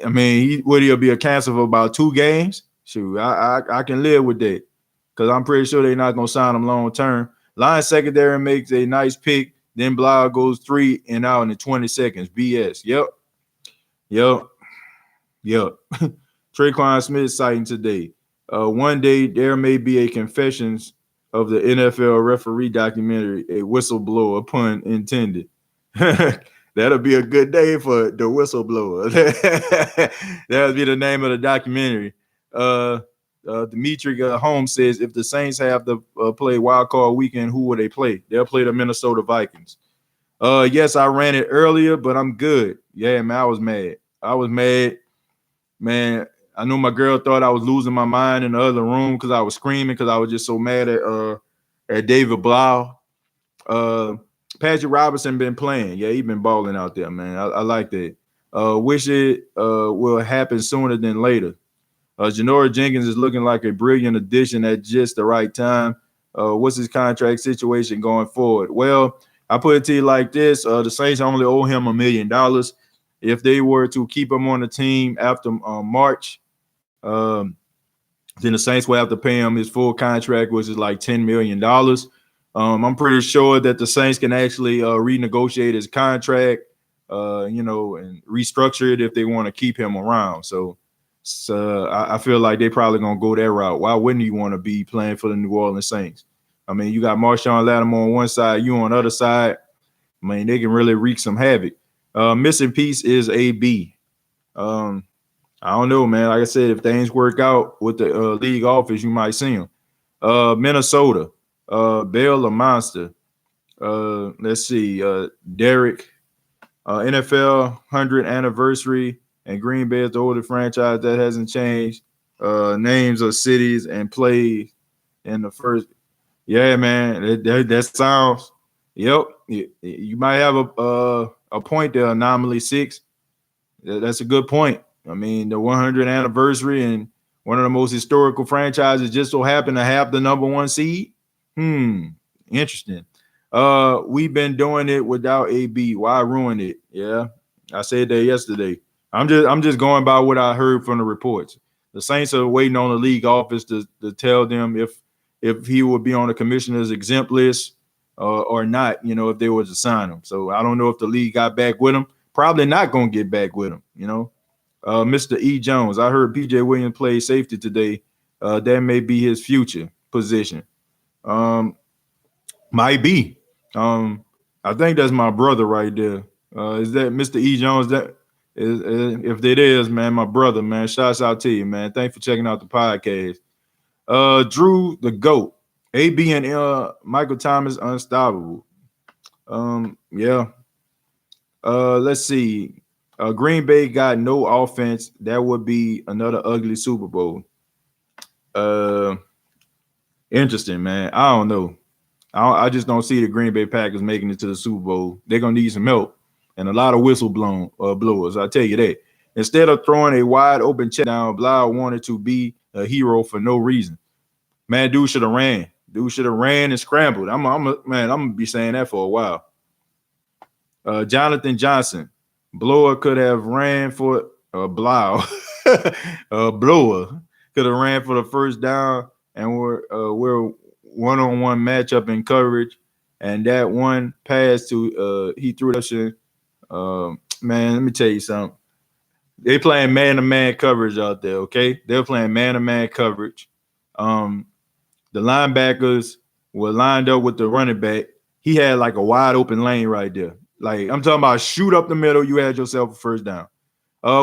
he'll be a cancer for about 2 games. Shoot, I can live with that, because I'm pretty sure they're not going to sign him long term. Lions secondary makes a nice pick. Then Blau goes 3 and out in 20 seconds. BS. Yep. Traquan Smith sighting today. One day there may be a confessions of the NFL referee documentary, a whistleblower, pun intended. That'll be a good day for the whistleblower. That'll be the name of the documentary. Dimitri Holmes says, if the Saints have to play wild card weekend, who will they play? They'll play the Minnesota Vikings. Yes, I ran it earlier, but I'm good. Yeah, man, I was mad. Man, I know my girl thought I was losing my mind in the other room because I was screaming, because I was just so mad at David Blau. Patrick Robinson been playing. Yeah, he been balling out there, man. I like that. Wish it will happen sooner than later. Janoris Jenkins is looking like a brilliant addition at just the right time. What's his contract situation going forward? Well, I put it to you like this. The Saints only owe him $1 million. If they were to keep him on the team after March, then the Saints will have to pay him his full contract, which is like $10 million. I'm pretty sure that the Saints can actually renegotiate his contract, and restructure it if they want to keep him around. So I feel like they're probably going to go that route. Why wouldn't you want to be playing for the New Orleans Saints? I mean, you got Marshawn Lattimore on one side, you on the other side. I mean, they can really wreak some havoc. Missing piece is AB. I don't know, man. Like I said, if things work out with the league office, you might see him. Minnesota, Bell a monster. Let's see, Derek, NFL 100th anniversary, and Green Bay is the only franchise that hasn't changed names of cities and played in the first. Yeah, man, that sounds. Yep, you might have a point there. Anomaly 6. That's a good point. I mean, the 100th anniversary and one of the most historical franchises just so happened to have the number 1 seed. Interesting. We've been doing it without AB. Why ruin it? Yeah, I said that yesterday. I'm just going by what I heard from the reports. The Saints are waiting on the league office to tell them if he would be on the commissioner's exempt list or not, if they were to sign him. So I don't know if the league got back with him. Probably not going to get back with him, Mr. E. Jones, I heard PJ Williams played safety today. That may be his future position. Might be. I think that's my brother right there. Is that Mr. E. Jones? That is, if it is, man, my brother, man. Shouts out to you, man. Thanks for checking out the podcast. Drew the GOAT. AB and Michael Thomas unstoppable. Yeah. Let's see. Green Bay got no offense. That would be another ugly Super Bowl. Interesting, man. I don't know. I just don't see the Green Bay Packers making it to the Super Bowl. They're gonna need some help and a lot of blowers. I'll tell you that. Instead of throwing a wide open check down, Blau wanted to be a hero for no reason. Man, dude should have ran. Dude should have ran and scrambled. I'm gonna be saying that for a while. Jonathan Johnson, Blower could have ran for Blau. Blower could have ran for the first down, and we're one-on-one matchup in coverage, and that one pass to he threw that. Man, let me tell you something. They playing man-to-man coverage out there. Okay, they're playing man-to-man coverage. The linebackers were lined up with the running back. He had like a wide open lane right there. Like I'm talking about shoot up the middle, you had yourself a first down.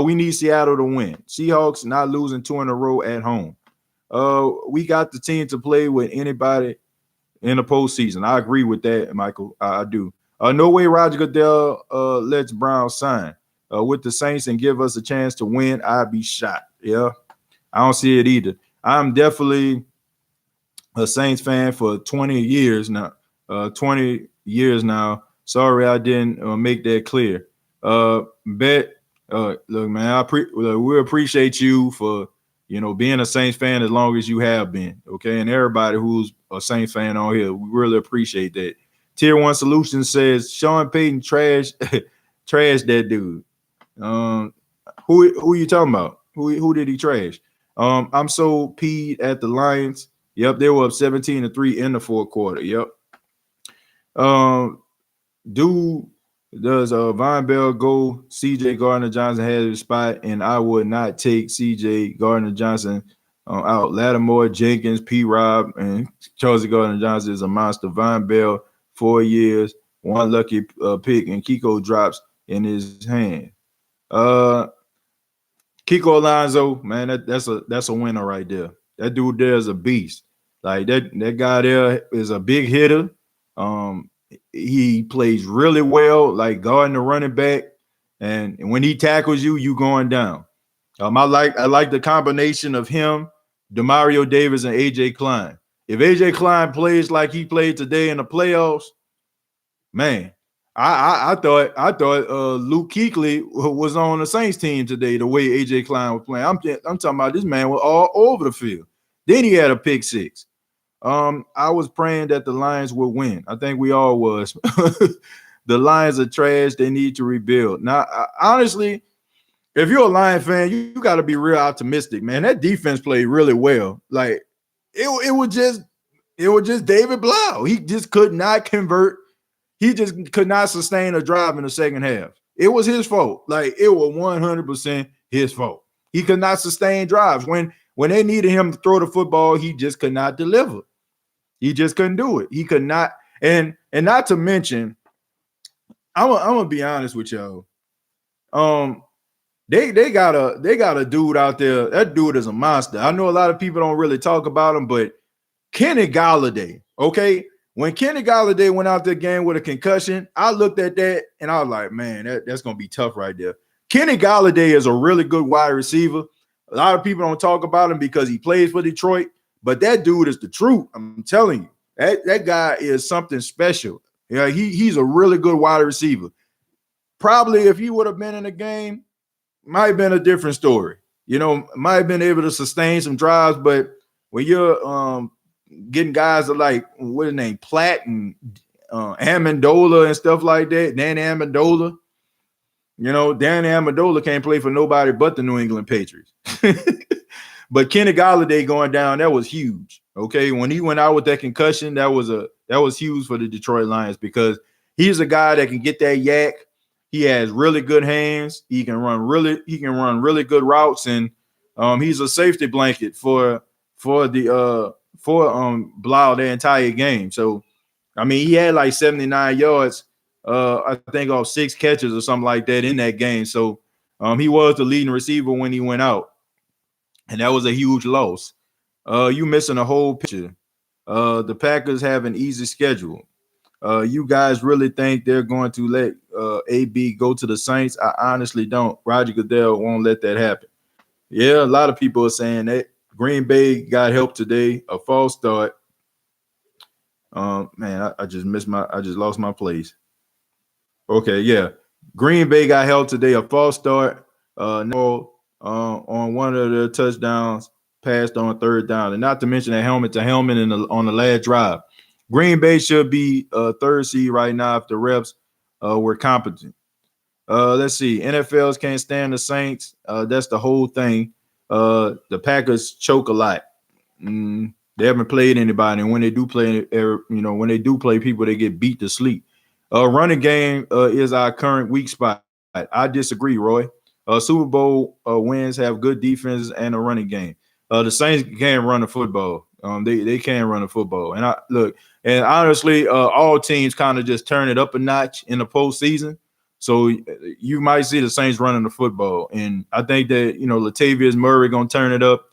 We need Seattle to win. Seahawks not losing 2 in a row at home. We got the team to play with anybody in the postseason. I agree with that, Michael. I do. No way Roger Goodell lets Brown sign with the Saints and give us a chance to win. I'd be shocked. Yeah, I don't see it either. I'm definitely a Saints fan for 20 years now. 20 years now. Sorry I didn't make that clear. Bet, look, man, we appreciate you for being a Saints fan as long as you have been. Okay, and everybody who's a Saints fan on here, we really appreciate that. Tier 1 Solutions says Sean Payton trash that dude. Who you talking about? Who did he trash? I'm so peed at the Lions. Yep, they were up 17-3 in the fourth quarter. Yep. Dude, does Von Bell go? CJ Gardner-Johnson has his spot, and I would not take CJ Gardner-Johnson out. Lattimore, Jenkins, P-Rob, and Chauncey Gardner-Johnson is a monster. Von Bell, 4 years, one lucky pick, and Kiko drops in his hand. Kiko Alonso, man, that's a winner right there. That dude there is a beast. Like that guy there is a big hitter. He plays really well, like guarding the running back, and when he tackles you, you going down. I like the combination of him, Demario Davis, and AJ Klein. If AJ Klein plays like he played today in the playoffs, man, I thought Luke Kuechly was on the Saints team today. The way AJ Klein was playing, I'm talking about this man was all over the field. Then he had a pick six. I was praying that the Lions would win. I think we all was. The Lions are trash. They need to rebuild. Now, honestly, if you're a Lion fan, you got to be real optimistic, man. That defense played really well. Like it was just David Blau. He just could not convert. He just could not sustain a drive in the second half. It was his fault. Like it was 100% his fault. He could not sustain drives. When they needed him to throw the football, he just could not deliver. He just couldn't do it. He could not, and not to mention, I'm gonna be honest with y'all. They got a dude out there. That dude is a monster. I know a lot of people don't really talk about him, but Kenny Golladay. Okay, when Kenny Golladay went out the game with a concussion, I looked at that and I was like, man, that's gonna be tough right there. Kenny Golladay is a really good wide receiver. A lot of people don't talk about him because he plays for Detroit. But that dude is the truth. I'm telling you, that guy is something special. Yeah, he's a really good wide receiver. Probably if he would have been in the game, might have been a different story. Might have been able to sustain some drives. But when you're getting guys like what's his name, Platt and Amendola and stuff like that, Danny Amendola. Danny Amendola can't play for nobody but the New England Patriots. But Kenny Golladay going down, that was huge. Okay, when he went out with that concussion, that was huge for the Detroit Lions because he's a guy that can get that yak. He has really good hands. He can run really good routes, and he's a safety blanket for Blau the entire game. So, I mean, he had like 79 yards, I think, off 6 catches or something like that in that game. So, he was the leading receiver when he went out. And that was a huge loss. You missing a whole picture. The Packers have an easy schedule. You guys really think they're going to let AB go to the Saints? I honestly don't. Roger Goodell won't let that happen. Yeah, a lot of people are saying that. Green Bay got help today. A false start. Man, I just lost my place. Okay, yeah. Green Bay got help today. A false start. On one of the touchdowns passed on third down, and not to mention a helmet to helmet on the last drive. Green Bay should be third seed right now if the refs were competent. Let's see. NFLs can't stand the Saints. That's the whole thing. The Packers choke a lot. They haven't played anybody, and when they do play, when they do play people, they get beat to sleep. Running game is our current weak spot. I disagree, Roy. Super Bowl wins have good defenses and a running game. The Saints can't run the football. They can run the football, and and honestly, all teams kind of just turn it up a notch in the postseason. So you might see the Saints running the football, and I think that Latavius Murray gonna turn it up.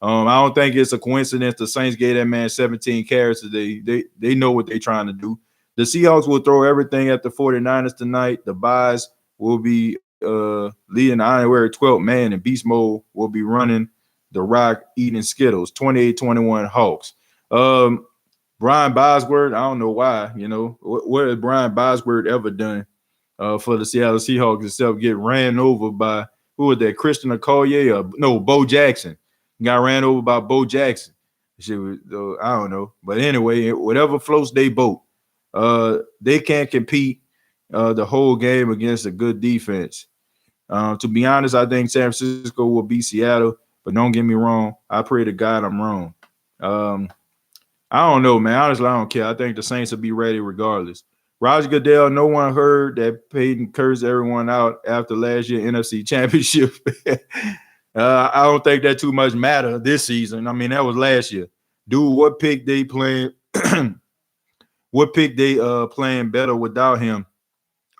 I don't think it's a coincidence the Saints gave that man 17 carries today. They know what they're trying to do. The Seahawks will throw everything at the 49ers tonight. The Buys will be leading the honorary 12th man, and Beast Mode will be running the rock, eating Skittles. 28-21 Hawks. Brian Bosworth, I don't know why. What has Brian Bosworth ever done for the Seattle Seahawks except get ran over by, who was that, Christian Okoye? No, Bo Jackson. Got ran over by Bo Jackson. Shit was, I don't know. But anyway, whatever floats they boat. They can't compete the whole game against a good defense. To be honest, I think San Francisco will beat Seattle, but don't get me wrong. I pray to God I'm wrong. I don't know, man. Honestly, I don't care. I think the Saints will be ready regardless. Roger Goodell, no one heard that Peyton cursed everyone out after last year's NFC Championship. I don't think that too much matter this season. I mean, that was last year. Dude, what pick they playing? What pick they playing better without him?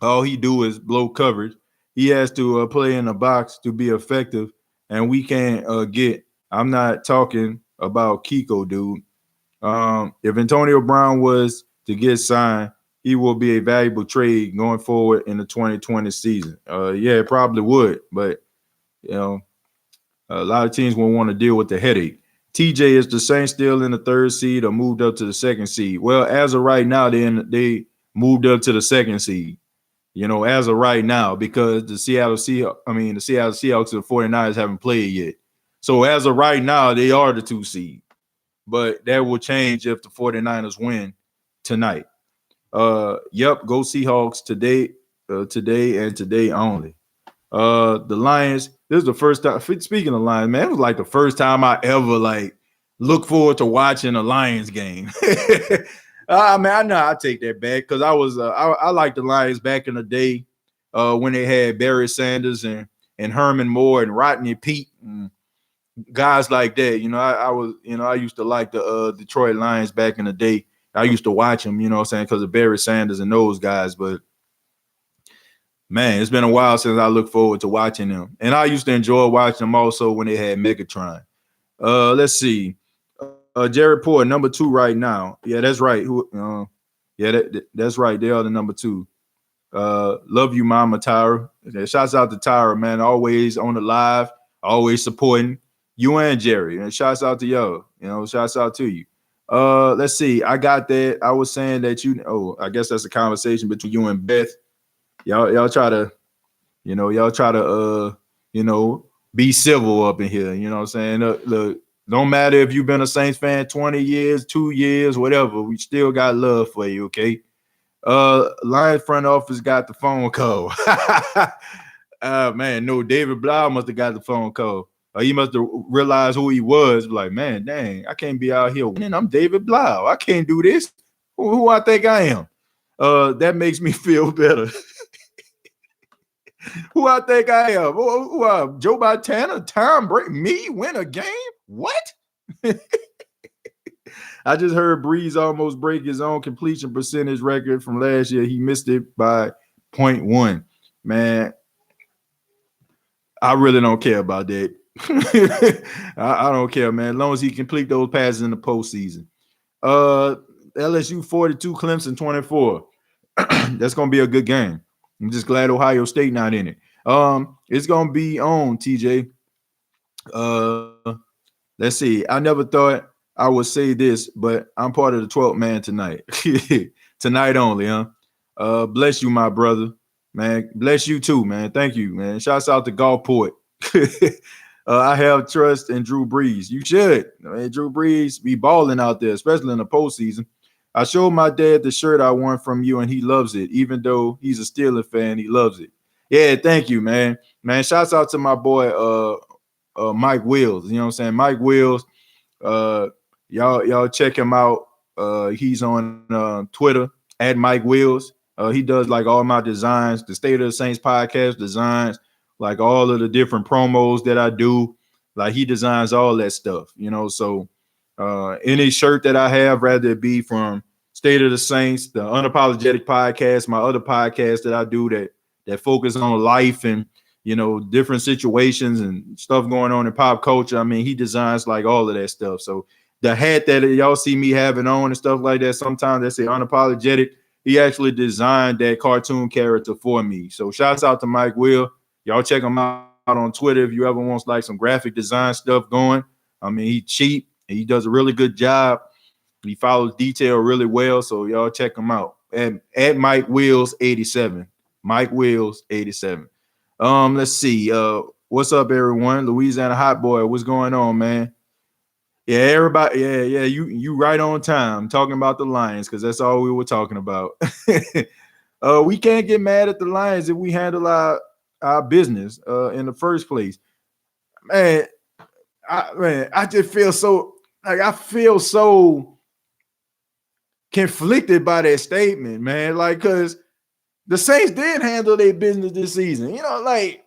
All he do is blow coverage. He has to play in the box to be effective, and we can't get. I'm not talking about Kiko, dude. If Antonio Brown was to get signed, he will be a valuable trade going forward in the 2020 season. Yeah, it probably would, but a lot of teams won't want to deal with the headache. TJ, is the Saints still in the third seed or moved up to the second seed? Well, as of right now, they moved up to the second seed. As of right now, because the Seattle Seahawks and the 49ers haven't played yet. So as of right now, they are the 2 seed. But that will change if the 49ers win tonight. Yep, go Seahawks today and today only. The Lions, this is the first time. Speaking of Lions, man, it was like the first time I ever look forward to watching a Lions game. I know I take that back because I liked the Lions back in the day when they had Barry Sanders and Herman Moore and Rodney Peete and guys like that. I used to like the Detroit Lions back in the day. I used to watch them, because of Barry Sanders and those guys. But man, it's been a while since I look forward to watching them. And I used to enjoy watching them also when they had Megatron. Let's see. Jared Poor, number 2 right now. Yeah, that's right. That's right. They are the number 2. Love you, Mama Tyra. Shouts out to Tyra, man. Always on the live, always supporting you and Jerry. And shouts out to y'all. Shouts out to you. Let's see. I got that. I was saying that I guess that's a conversation between you and Beth. Y'all try to, be civil up in here. You know what I'm saying? Look, don't matter if you've been a Saints fan 20 years, 2 years, whatever. We still got love for you, okay? Lions front office got the phone call. Man, no, David Blau must have got the phone call. He must have realized who he was. Like, man, dang, I can't be out here winning. I'm David Blau. I can't do this. Who I think I am? That makes me feel better. Who I think I am? Who Joe Montana, Tom Brady, me win a game? What? I just heard Brees almost break his own completion percentage record from last year. He missed it by 0.1. Man, I really don't care about that. I don't care, man. As long as he complete those passes in the postseason. LSU 42, Clemson 24. That's going to be a good game. I'm just glad Ohio State not in it. It's going to be on, TJ. Let's see. I never thought I would say this, but I'm part of the 12th man tonight. Tonight only, huh? Bless you, my brother. Man, bless you too, man. Thank you, man. Shouts out to Gulfport. I have trust in Drew Brees. You should. I mean, Drew Brees be balling out there, especially in the postseason. I showed my dad the shirt I won from you, and he loves it. Even though he's a Steelers fan, he loves it. Yeah, thank you, man. Man, shouts out to my boy Mike Wills. You know what I'm saying? Mike Wills. Uh y'all check him out. He's on Twitter at Mike Wills. He does like all my designs, the State of the Saints podcast designs, like all of the different promos that I do. Like he designs all that stuff, you know. So any shirt that I have, rather it be from State of the Saints, the Unapologetic podcast, my other podcast that I do that focus on life and different situations and stuff going on in pop culture. I mean, he designs like all of that stuff. So the hat that y'all see me having on and stuff like that, sometimes they say unapologetic. He actually designed that cartoon character for me. So shouts out to Mike Will. Y'all check him out on Twitter if you ever want like some graphic design stuff going. I mean, he's cheap and he does a really good job. He follows detail really well. So y'all check him out at Mike Wills 87. Mike Wills 87. Let's see. What's up, everyone? Louisiana Hot Boy, what's going on, man? Yeah, everybody. Yeah. You right on time talking about the Lions because that's all we were talking about. We can't get mad at the Lions if we handle our business in the first place. Man, I just feel so I feel so conflicted by that statement, man. Like, cause the Saints did handle their business this season. You know, like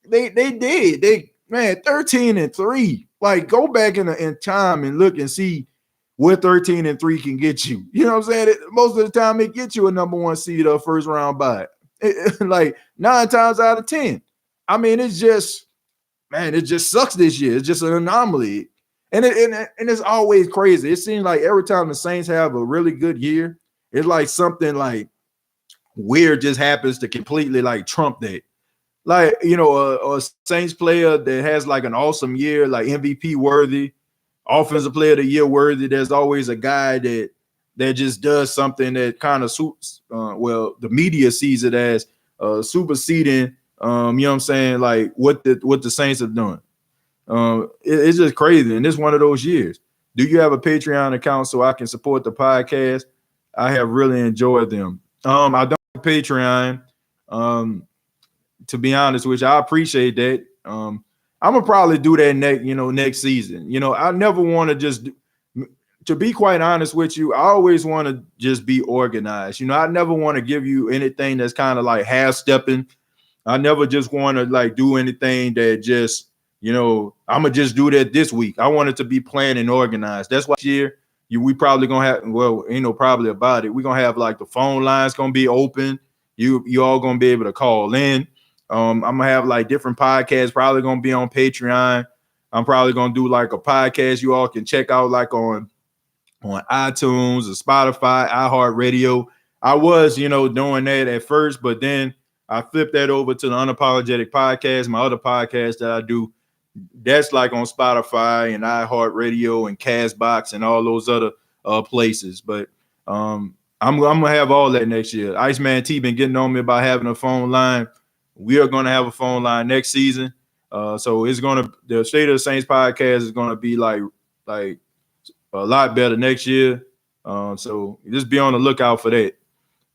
they did. They 13-3. Like, go back in time and look and see what 13-3 can get you. You know what I'm saying? Most of the time it gets you a number one seed or first round bye. Like 9 times out of 10. I mean, it's just, man, it just sucks this year. It's just an anomaly. And it's always crazy. It seems like every time the Saints have a really good year, it's like something like weird just happens to completely like trump that. Like, a Saints player that has like an awesome year, like MVP worthy, offensive player of the year worthy. There's always a guy that just does something that kind of suits. The media sees it as superseding. You know what I'm saying? Like what the Saints have done. It's just crazy, and it's one of those years. Do you have a Patreon account so I can support the podcast? I have really enjoyed them. I don't have Patreon. To be honest, which I appreciate that. I'm gonna probably do that next season. I never want to be quite honest with you. I always want to just be organized. I never want to give you anything that's kind of like half stepping. I never just want to like do anything that just, I'm gonna just do that this week. I want it to be planned and organized. That's why this year we probably gonna have, well, probably about it. We're gonna have like the phone lines gonna be open. You all gonna be able to call in. I'm gonna have like different podcasts, probably gonna be on Patreon. I'm probably gonna do like a podcast you all can check out like on iTunes or Spotify, iHeartRadio. I was, doing that at first, but then I flipped that over to the Unapologetic podcast, my other podcast that I do. That's like on Spotify and iHeartRadio and Castbox and all those other places. But I'm gonna have all that next year. Iceman T been getting on me about having a phone line. We are gonna have a phone line next season. So the State of the Saints podcast is gonna be like a lot better next year. So just be on the lookout for that.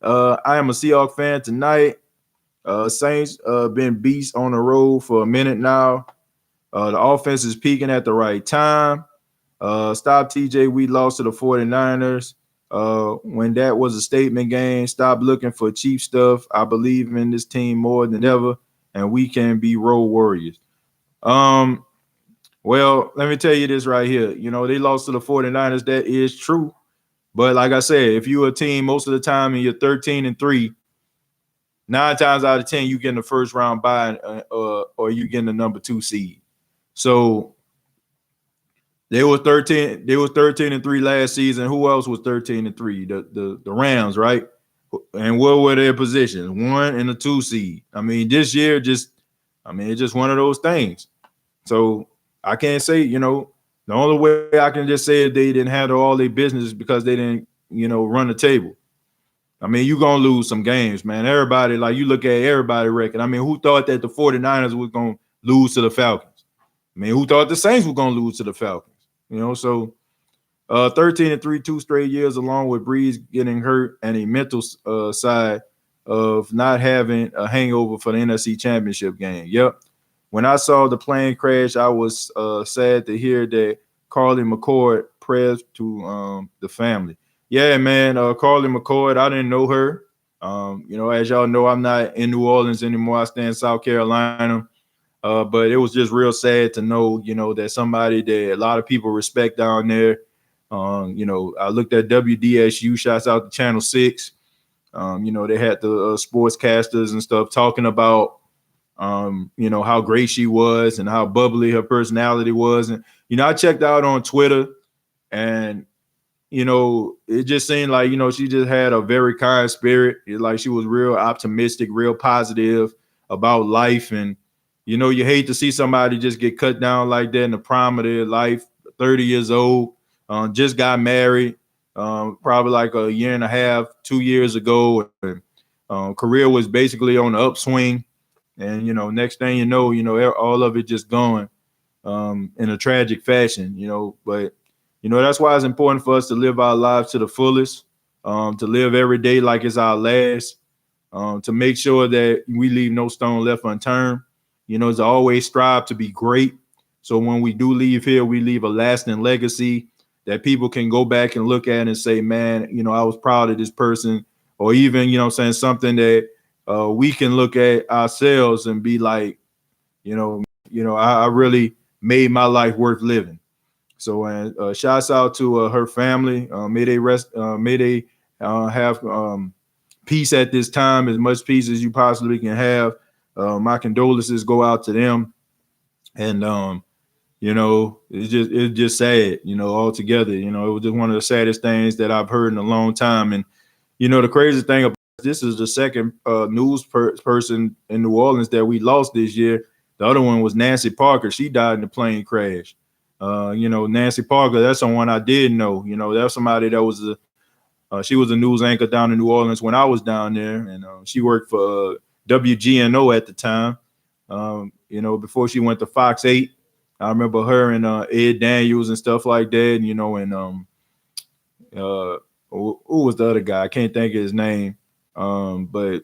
I am a Seahawks fan tonight. Saints been beasts on the road for a minute now. The offense is peaking at the right time. Stop TJ. We lost to the 49ers. When that was a statement game, stop looking for cheap stuff. I believe in this team more than ever, and we can be road warriors. Well, let me tell you this right here. They lost to the 49ers. That is true. But like I said, if you're a team most of the time and you're 13-3, 9 times out of 10, you get in the first round bye or you get in the number 2 seed. So they were 13-3 last season. Who else was 13-3? The Rams, right? And what were their positions? 1 and a 2 seed. I mean, this year it's just one of those things. So I can't say, the only way I can just say they didn't handle all their business because they didn't, run the table. I mean, you're going to lose some games, man. Everybody, like you look at everybody record. I mean, who thought that the 49ers was going to lose to the Falcons? I mean, who thought the Saints were going to lose to the Falcons? You know, so 13-3, 2 straight years, along with Brees getting hurt and a mental side of not having a hangover for the NFC Championship game. Yep. When I saw the plane crash, I was sad to hear that Carly McCord prayers to the family. Yeah, man, Carly McCord, I didn't know her. You know, as y'all know, I'm not in New Orleans anymore. I stay in South Carolina. But it was just real sad to know, you know, that somebody that a lot of people respect down there. You know, I looked at WDSU, shouts out to Channel 6. You know, they had the sportscasters and stuff talking about, you know, how great she was and how bubbly her personality was. And, you know, I checked out on Twitter and, you know, it just seemed like, you know, she just had a very kind spirit. Like she was real optimistic, real positive about life. And, you know, you hate to see somebody just get cut down like that in the prime of their life, 30 years old, just got married, probably like a year and a half, 2 years ago. And, career was basically on the upswing. And, you know, next thing you know, all of it just gone in a tragic fashion, you know. But, you know, that's why it's important for us to live our lives to the fullest, to live every day like it's our last, to make sure that we leave no stone left unturned. You know, to always strive to be great. So when we do leave here, we leave a lasting legacy that people can go back and look at and say, man, you know, I was proud of this person. Or even, you know, saying something that we can look at ourselves and be like, you know, I really made my life worth living. So, shouts out to her family. May they rest. May they have peace at this time, as much peace as you possibly can have. My condolences go out to them, and you know, it's just sad, you know, altogether. You know, it was just one of the saddest things that I've heard in a long time. And you know, the crazy thing about this is the second news person in New Orleans that we lost this year. The other one was Nancy Parker. She died in a plane crash. You know, Nancy Parker, that's someone I did know. You know, that's somebody that was she was a news anchor down in New Orleans when I was down there, and she worked for WGNO at the time. You know, before she went to Fox 8. I remember her and Ed Daniels and stuff like that. And, you know, and who was the other guy? I can't think of his name. But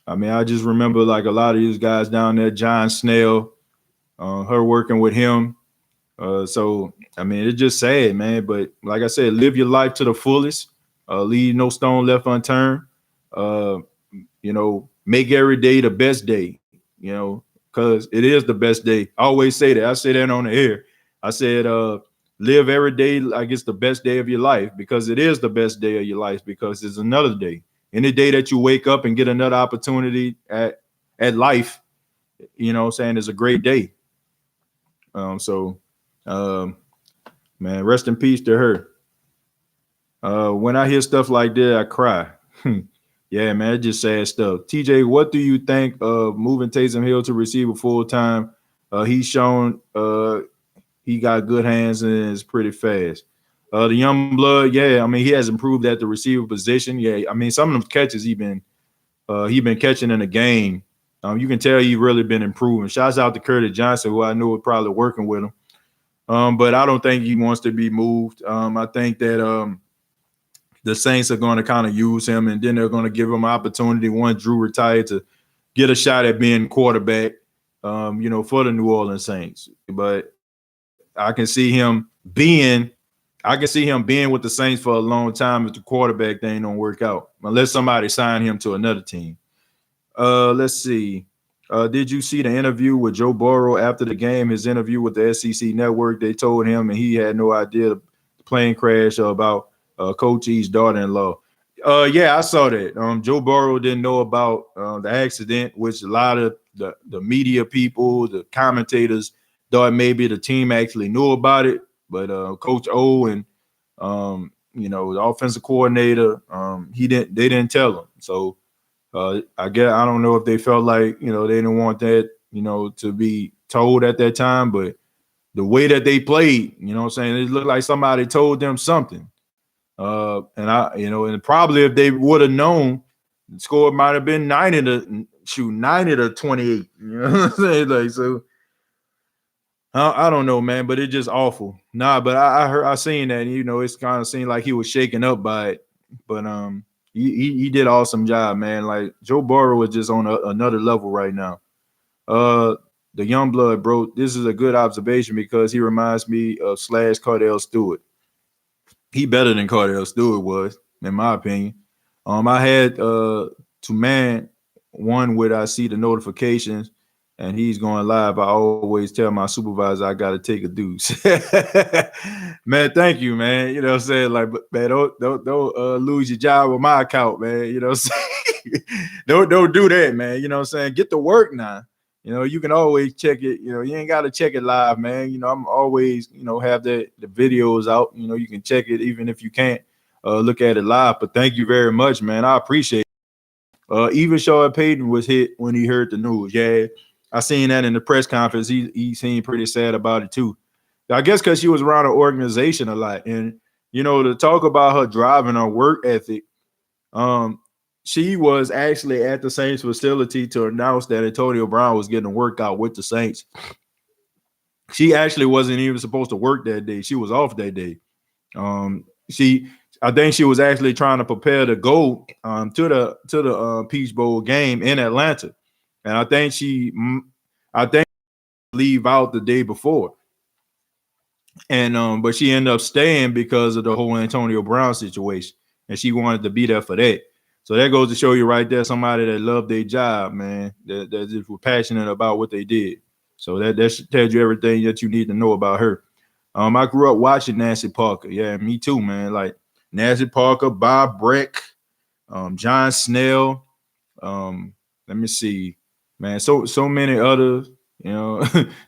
I mean, I just remember like a lot of these guys down there, John Snell, her working with him. So I mean, it's just sad, man. But like I said, live your life to the fullest. Leave no stone left unturned. You know, make every day the best day. You know, because it is the best day. I always say that. I say that on the air. I said, live every day like it's the best day of your life, because it is the best day of your life, because it's another day. Any day that you wake up and get another opportunity at life, you know what I'm saying, is a great day. Man, rest in peace to her. When I hear stuff like that, I cry. Yeah, man, it's just sad stuff. TJ, what do you think of moving Taysom Hill to receiver full time? He's shown he got good hands and is pretty fast. The young blood, yeah, I mean, he has improved at the receiver position. Yeah, I mean, some of them catches he been catching in the game. You can tell he really been improving. Shouts out to Curtis Johnson, who I know is probably working with him. But I don't think he wants to be moved. I think that the Saints are going to kind of use him, and then they're going to give him an opportunity once Drew retired to get a shot at being quarterback, you know, for the New Orleans Saints. But I can see him being with the Saints for a long time if the quarterback thing don't work out, unless somebody sign him to another team. Let's see. Did you see the interview with Joe Burrow after the game? His interview with the SEC Network, they told him, and he had no idea the plane crash about Coach E's daughter-in-law. Yeah, I saw that. Joe Burrow didn't know about the accident, which a lot of the media people, the commentators thought maybe the team actually knew about it. But Coach O and you know, the offensive coordinator, they didn't tell him. So I don't know if they felt like, you know, they didn't want that, you know, to be told at that time, but the way that they played, you know what I'm saying, it looked like somebody told them something. And probably if they would have known, the score might have been 90 to 28. You know what I'm saying? Like, so I don't know, man, but it's just awful. Nah, but I seen that, it's kind of seemed like he was shaken up by it. But he did an awesome job, man. Like Joe Burrow was just on another level right now. The young blood, bro. This is a good observation because he reminds me of / Cardell Stewart. He better than Cardell Stewart was, in my opinion. I had to man one where I see the notifications and he's going live. I always tell my supervisor I got to take a deuce. Man, thank you, man. You know what I'm saying? Like, man, don't lose your job with my account, man. You know what I'm saying? don't do that, man. You know what I'm saying? Get to work now. You can always check it. You ain't got to check it live, man. I'm always, have the videos out. You can check it even if you can't look at it live. But thank you very much, man. I appreciate it. Even Sean Payton was hit when he heard the news. Yeah, I seen that in the press conference. He seemed pretty sad about it too. I guess because she was around an organization a lot. And, to talk about her driving her work ethic, she was actually at the Saints facility to announce that Antonio Brown was getting a workout with the Saints. She actually wasn't even supposed to work that day. She was off that day. I think she was actually trying to prepare to go to the Peach Bowl game in Atlanta, and I think leave out the day before, and but she ended up staying because of the whole Antonio Brown situation, and she wanted to be there for that. So that goes to show you right there, somebody that loved their job, man, that just were passionate about what they did. So that tells you everything that you need to know about her. I grew up watching Nancy Parker. Yeah, me too, man. Like Nancy Parker, Bob Breck, John Snell. Let me see, man. So many others,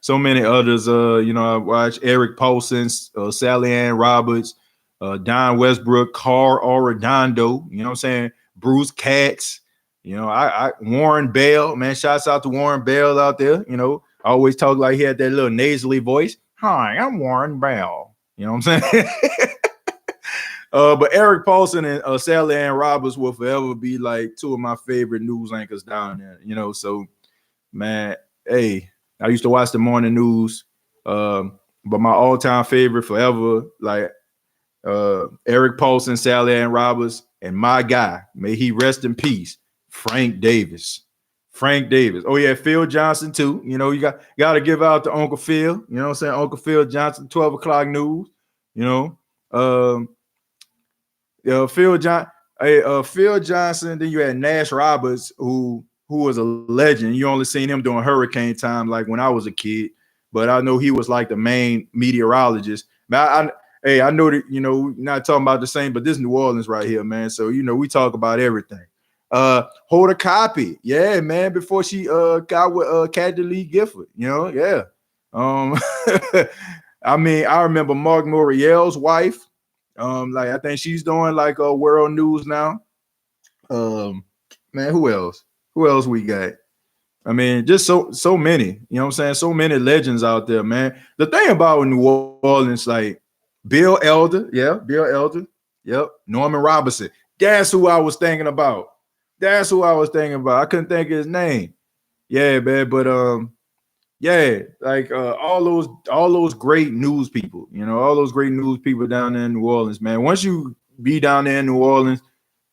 so many others. I watched Eric Paulson, Sally Ann Roberts, Don Westbrook, Carl Arredondo. You know what I'm saying? Bruce Katz. I Warren Bell, man. Shouts out to Warren Bell out there. I always talk like he had that little nasally voice. Hi, I'm Warren Bell. You know what I'm saying? But Eric Paulson and Sally Ann Roberts will forever be like two of my favorite news anchors down there. So, man, hey, I used to watch the morning news, but my all-time favorite forever, like Eric Paulson, Sally Ann Roberts, and my guy, may he rest in peace, Frank Davis. Oh, yeah, Phil Johnson, too. You got to give out to Uncle Phil. You know what I'm saying? Uncle Phil Johnson, 12 o'clock news. Phil Johnson. Then you had Nash Roberts, who was a legend. You only seen him during hurricane time, like when I was a kid. But I know he was like the main meteorologist. Man, I know that, we're not talking about the same, but this is New Orleans right here, man. So, we talk about everything. Hold a copy. Yeah, man, before she got with Kathie Lee Gifford, yeah. I mean, I remember Mark Moriel's wife. Like I think she's doing like world news now. Man, who else? Who else we got? I mean, just so many, you know what I'm saying? So many legends out there, man. The thing about New Orleans, like Bill Elder, yep. Norman Robinson. That's who I was thinking about. I couldn't think of his name. Yeah, man. But yeah, like all those great news people, all those great news people down there in New Orleans, man. Once you be down there in New Orleans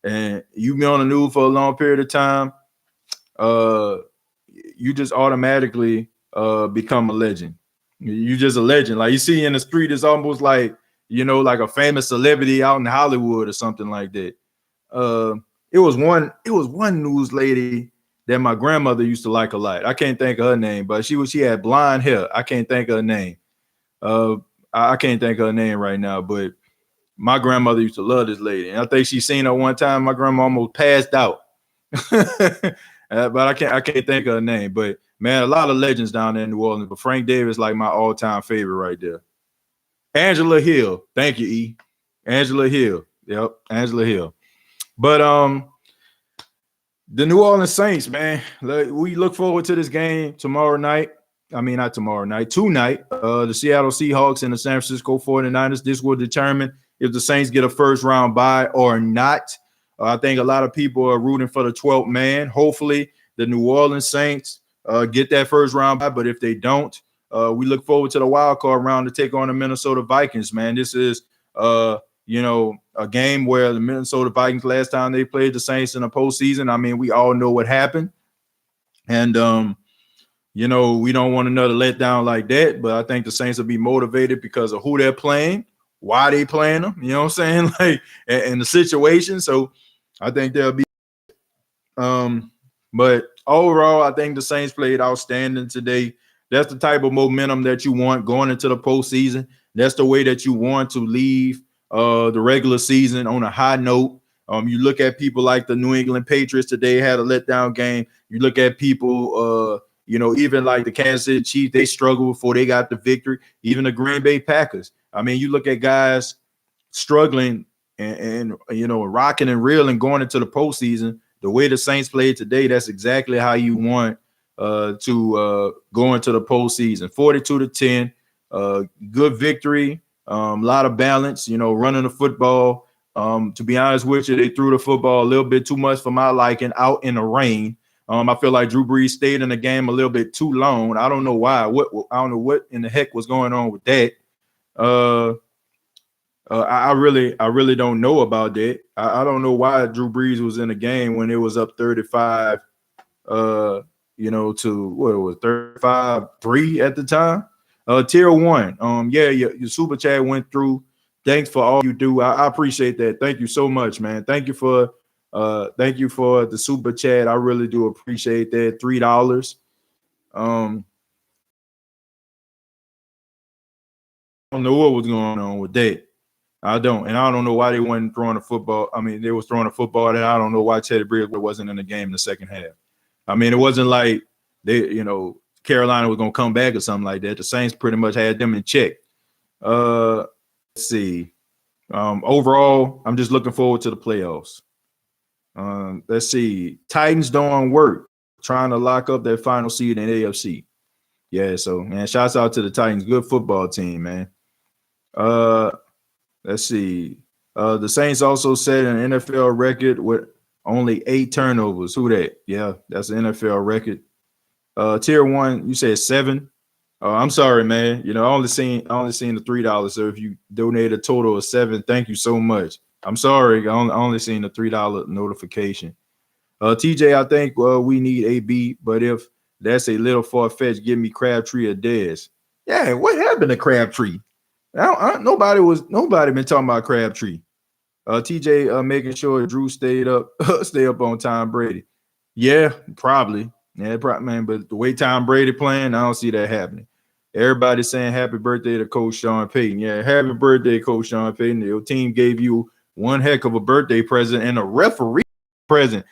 and you be on the news for a long period of time, you just automatically become a legend. You just a legend. Like you see in the street, it's almost like like a famous celebrity out in Hollywood or something like that. It was one news lady that my grandmother used to like a lot. I can't think of her name, but she had blonde hair. I can't think of her name. I can't think of her name right now, but my grandmother used to love this lady. And I think she seen her one time. My grandma almost passed out. But I can't think of her name. But man, a lot of legends down there in New Orleans. But Frank Davis like my all-time favorite right there. Angela Hill. Thank you, E. Angela Hill. Yep, Angela Hill. But the New Orleans Saints, man, we look forward to this game tomorrow night. I mean, not tomorrow night, tonight. The Seattle Seahawks and the San Francisco 49ers. This will determine if the Saints get a first round bye or not. I think a lot of people are rooting for the 12th man. Hopefully, the New Orleans Saints get that first round bye. But if they don't, we look forward to the wild card round to take on the Minnesota Vikings, man. This is, a game where the Minnesota Vikings, last time they played the Saints in the postseason, I mean, we all know what happened. And, we don't want another letdown like that. But I think the Saints will be motivated because of who they're playing, why they playing them, you know what I'm saying? Like, and the situation. So I think they'll be but overall, I think the Saints played outstanding today. That's the type of momentum that you want going into the postseason. That's the way that you want to leave the regular season on a high note. You look at people like the New England Patriots today had a letdown game. You look at people, even like the Kansas City Chiefs, they struggled before they got the victory. Even the Green Bay Packers. I mean, you look at guys struggling and rocking and reeling going into the postseason. The way the Saints played today, that's exactly how you want to go into the postseason. 42-10, good victory, a lot of balance, running the football. To be honest with you, they threw the football a little bit too much for my liking out in the rain. I feel like Drew Brees stayed in the game a little bit too long. I don't know why. I don't know what in the heck was going on with that. I really don't know about that. I don't know why Drew Brees was in the game when it was up 35, to what it was 35-3 at the time. Tier 1. Your super chat went through. Thanks for all you do. I appreciate that. Thank you so much, man. Thank you for the super chat. I really do appreciate that. $3. I don't know what was going on with that. I don't know why they weren't throwing the football. I mean, they was throwing a football, and I don't know why Teddy Bridgewater wasn't in the game in the second half. I mean, it wasn't like Carolina was gonna come back or something like that. The Saints pretty much had them in check. Let's see. Overall, I'm just looking forward to the playoffs. Let's see. Titans doing work, trying to lock up their final seed in AFC. Yeah, so man, shouts out to the Titans. Good football team, man. Let's see. The Saints also set an NFL record with only 8 turnovers. Who that? Yeah, that's an NFL record. Tier 1, you said 7. I'm sorry, man. I only seen the $3. So if you donate a total of 7, thank you so much. I'm sorry. I only seen the $3 notification. TJ, I think we need AB, but if that's a little far-fetched, give me Crabtree or Dez. Yeah, what happened to Crabtree? Nobody been talking about Crabtree. TJ making sure Drew stay up on Tom Brady. Yeah, probably. Yeah, man. But the way Tom Brady playing, I don't see that happening. Everybody's saying happy birthday to Coach Sean Payton. Yeah, happy birthday, Coach Sean Payton. Your team gave you one heck of a birthday present and a referee present.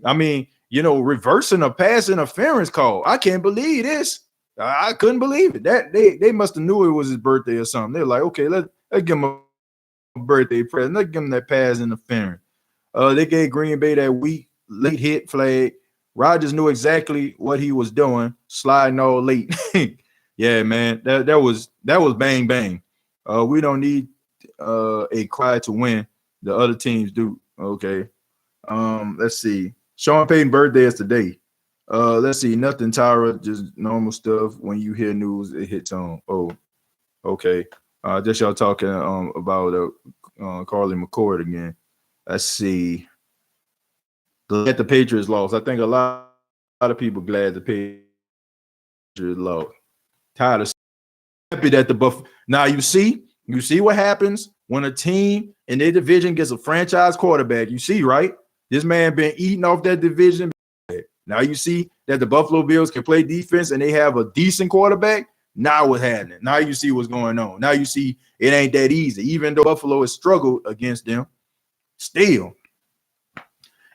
I mean, reversing a pass interference call. I can't believe this. I couldn't believe it. That they must have knew it was his birthday or something. They're like, okay, let's give him a birthday present. Let's give him that pass interference. They gave Green Bay that weak late hit flag. Rodgers knew exactly what he was doing, sliding all late. Yeah, man, that was bang bang. We don't need a cry to win. The other teams do. Okay. Let's see. Sean Payton's birthday is today. Let's see. Nothing, Tyra. Just normal stuff. When you hear news, it hits home. Oh, okay. Just y'all talking about Carly McCord again. Let's see. Glad the Patriots lost. I think a lot of people glad the Patriots lost. Tired of happy that the Buff. Now you see what happens when a team in their division gets a franchise quarterback. You see, right? This man been eating off that division. Now you see that the Buffalo Bills can play defense and they have a decent quarterback. Now what's happening? Now you see what's going on. Now you see it ain't that easy. Even though Buffalo has struggled against them, still.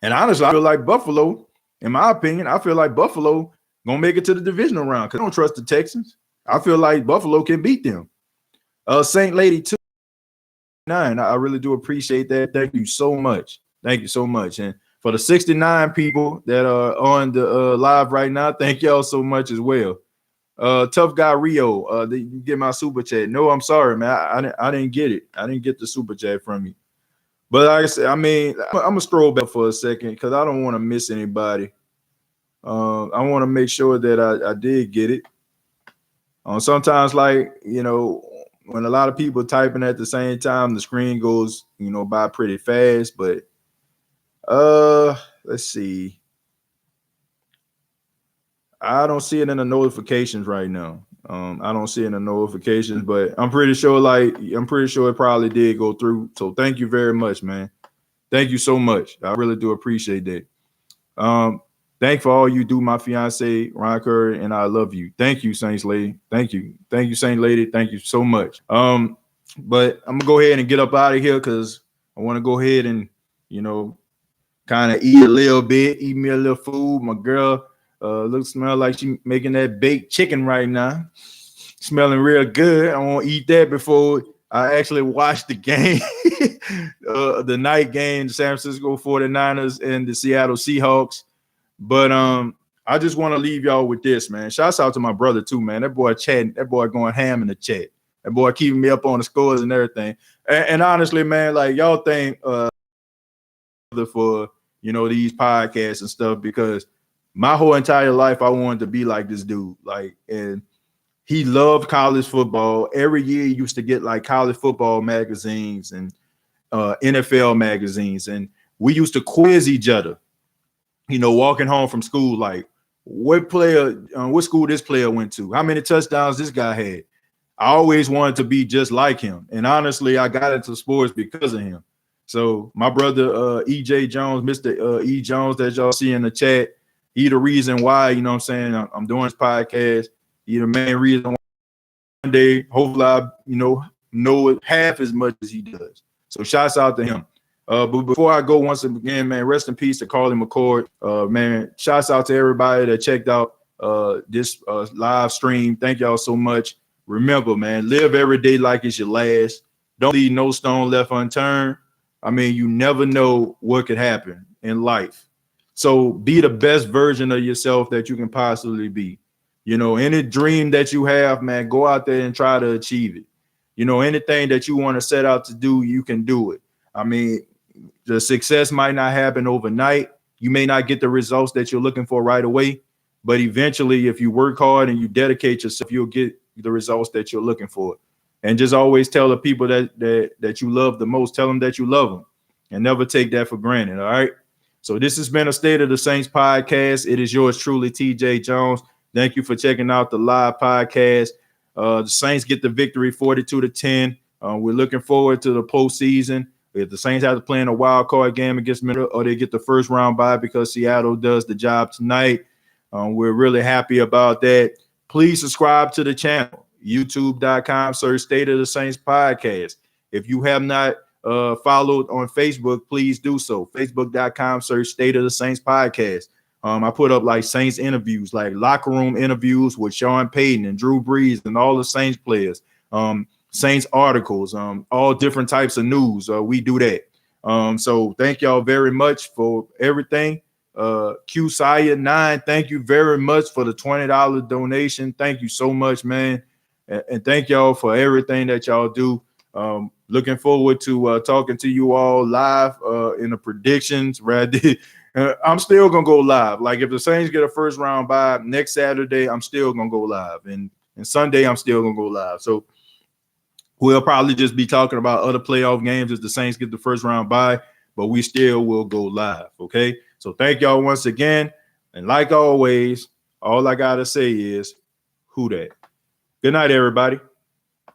And honestly, I feel like Buffalo, in my opinion, Buffalo gonna make it to the divisional round because I don't trust the Texans. I feel like Buffalo can beat them. Saint Lady 2-9. I really do appreciate that. Thank you so much. Thank you so much. And for the 69 people that are on the live right now, thank y'all so much as well. Tough Guy Rio, you get my super chat. No, I'm sorry, man. I didn't get it. I didn't get the super chat from you. But like I said, I mean, I'm gonna scroll back for a second because I don't want to miss anybody. I want to make sure that I did get it. Sometimes, like, when a lot of people typing at the same time, the screen goes, by pretty fast. But let's see. I don't see it in the notifications right now. I don't see it in the notifications, but I'm pretty sure it probably did go through. So thank you very much, man. Thank you so much. I really do appreciate that. Thank for all you do, my fiance, Ron Curry, and I love you. Thank you, Saints Lady. Thank you. Thank you, Saint Lady. Thank you so much. But I'm gonna go ahead and get up out of here because I want to go ahead and, kind of eat a little bit, eat me a little food. My girl smell like she making that baked chicken right now. Smelling real good. I want to eat that before I actually watch the game. The night game, the San Francisco 49ers and the Seattle Seahawks. But I just want to leave y'all with this, man. Shouts out to my brother too, man. That boy chatting, that boy going ham in the chat. That boy keeping me up on the scores and everything. And honestly, man, like y'all think for these podcasts and stuff, because my whole entire life I wanted to be like this dude. Like, and he loved college football. Every year he used to get like college football magazines and NFL magazines, and we used to quiz each other. Walking home from school, like what school this player went to, how many touchdowns this guy had. I always wanted to be just like him. And honestly, I got into sports because of him. So my brother, E.J. Jones, Mr. E. Jones, that y'all see in the chat, he the reason why, I'm saying, I'm doing this podcast. He the main reason why one day, hopefully I, know it half as much as he does. So shouts out to him. But before I go, once again, man, rest in peace to Carly McCord. Man, shouts out to everybody that checked out this live stream. Thank y'all so much. Remember, man, live every day like it's your last. Don't leave no stone left unturned. I mean, you never know what could happen in life. So be the best version of yourself that you can possibly be. Any dream that you have, man, go out there and try to achieve it. Anything that you want to set out to do, you can do it. I mean, the success might not happen overnight. You may not get the results that you're looking for right away, but eventually, if you work hard and you dedicate yourself, you'll get the results that you're looking for. And just always tell the people that you love the most, tell them that you love them, and never take that for granted. All right. So this has been a State of the Saints podcast. It is yours truly, TJ Jones. Thank you for checking out the live podcast. The Saints get the victory 42-10. We're looking forward to the postseason. If the Saints have to play in a wild card game against Minnesota, or they get the first round bye because Seattle does the job tonight, we're really happy about that. Please subscribe to the channel, youtube.com, search State of the Saints podcast. If you have not followed on Facebook, please do so. Facebook.com, search State of the Saints podcast. I put up like Saints interviews, like locker room interviews with Sean Payton and Drew Brees and all the Saints players. Saints articles, all different types of news. We do that. So thank y'all very much for everything. Q Saya 9, thank you very much for the $20 donation. Thank you so much, man. And thank y'all for everything that y'all do. Looking forward to talking to you all live in the predictions. I'm still gonna go live. Like if the Saints get a first round bye next Saturday, I'm still gonna go live. And Sunday, I'm still gonna go live. So we'll probably just be talking about other playoff games as the Saints get the first round bye, but we still will go live. Okay. So thank y'all once again. And like always, all I got to say is, who dat? Good night, everybody.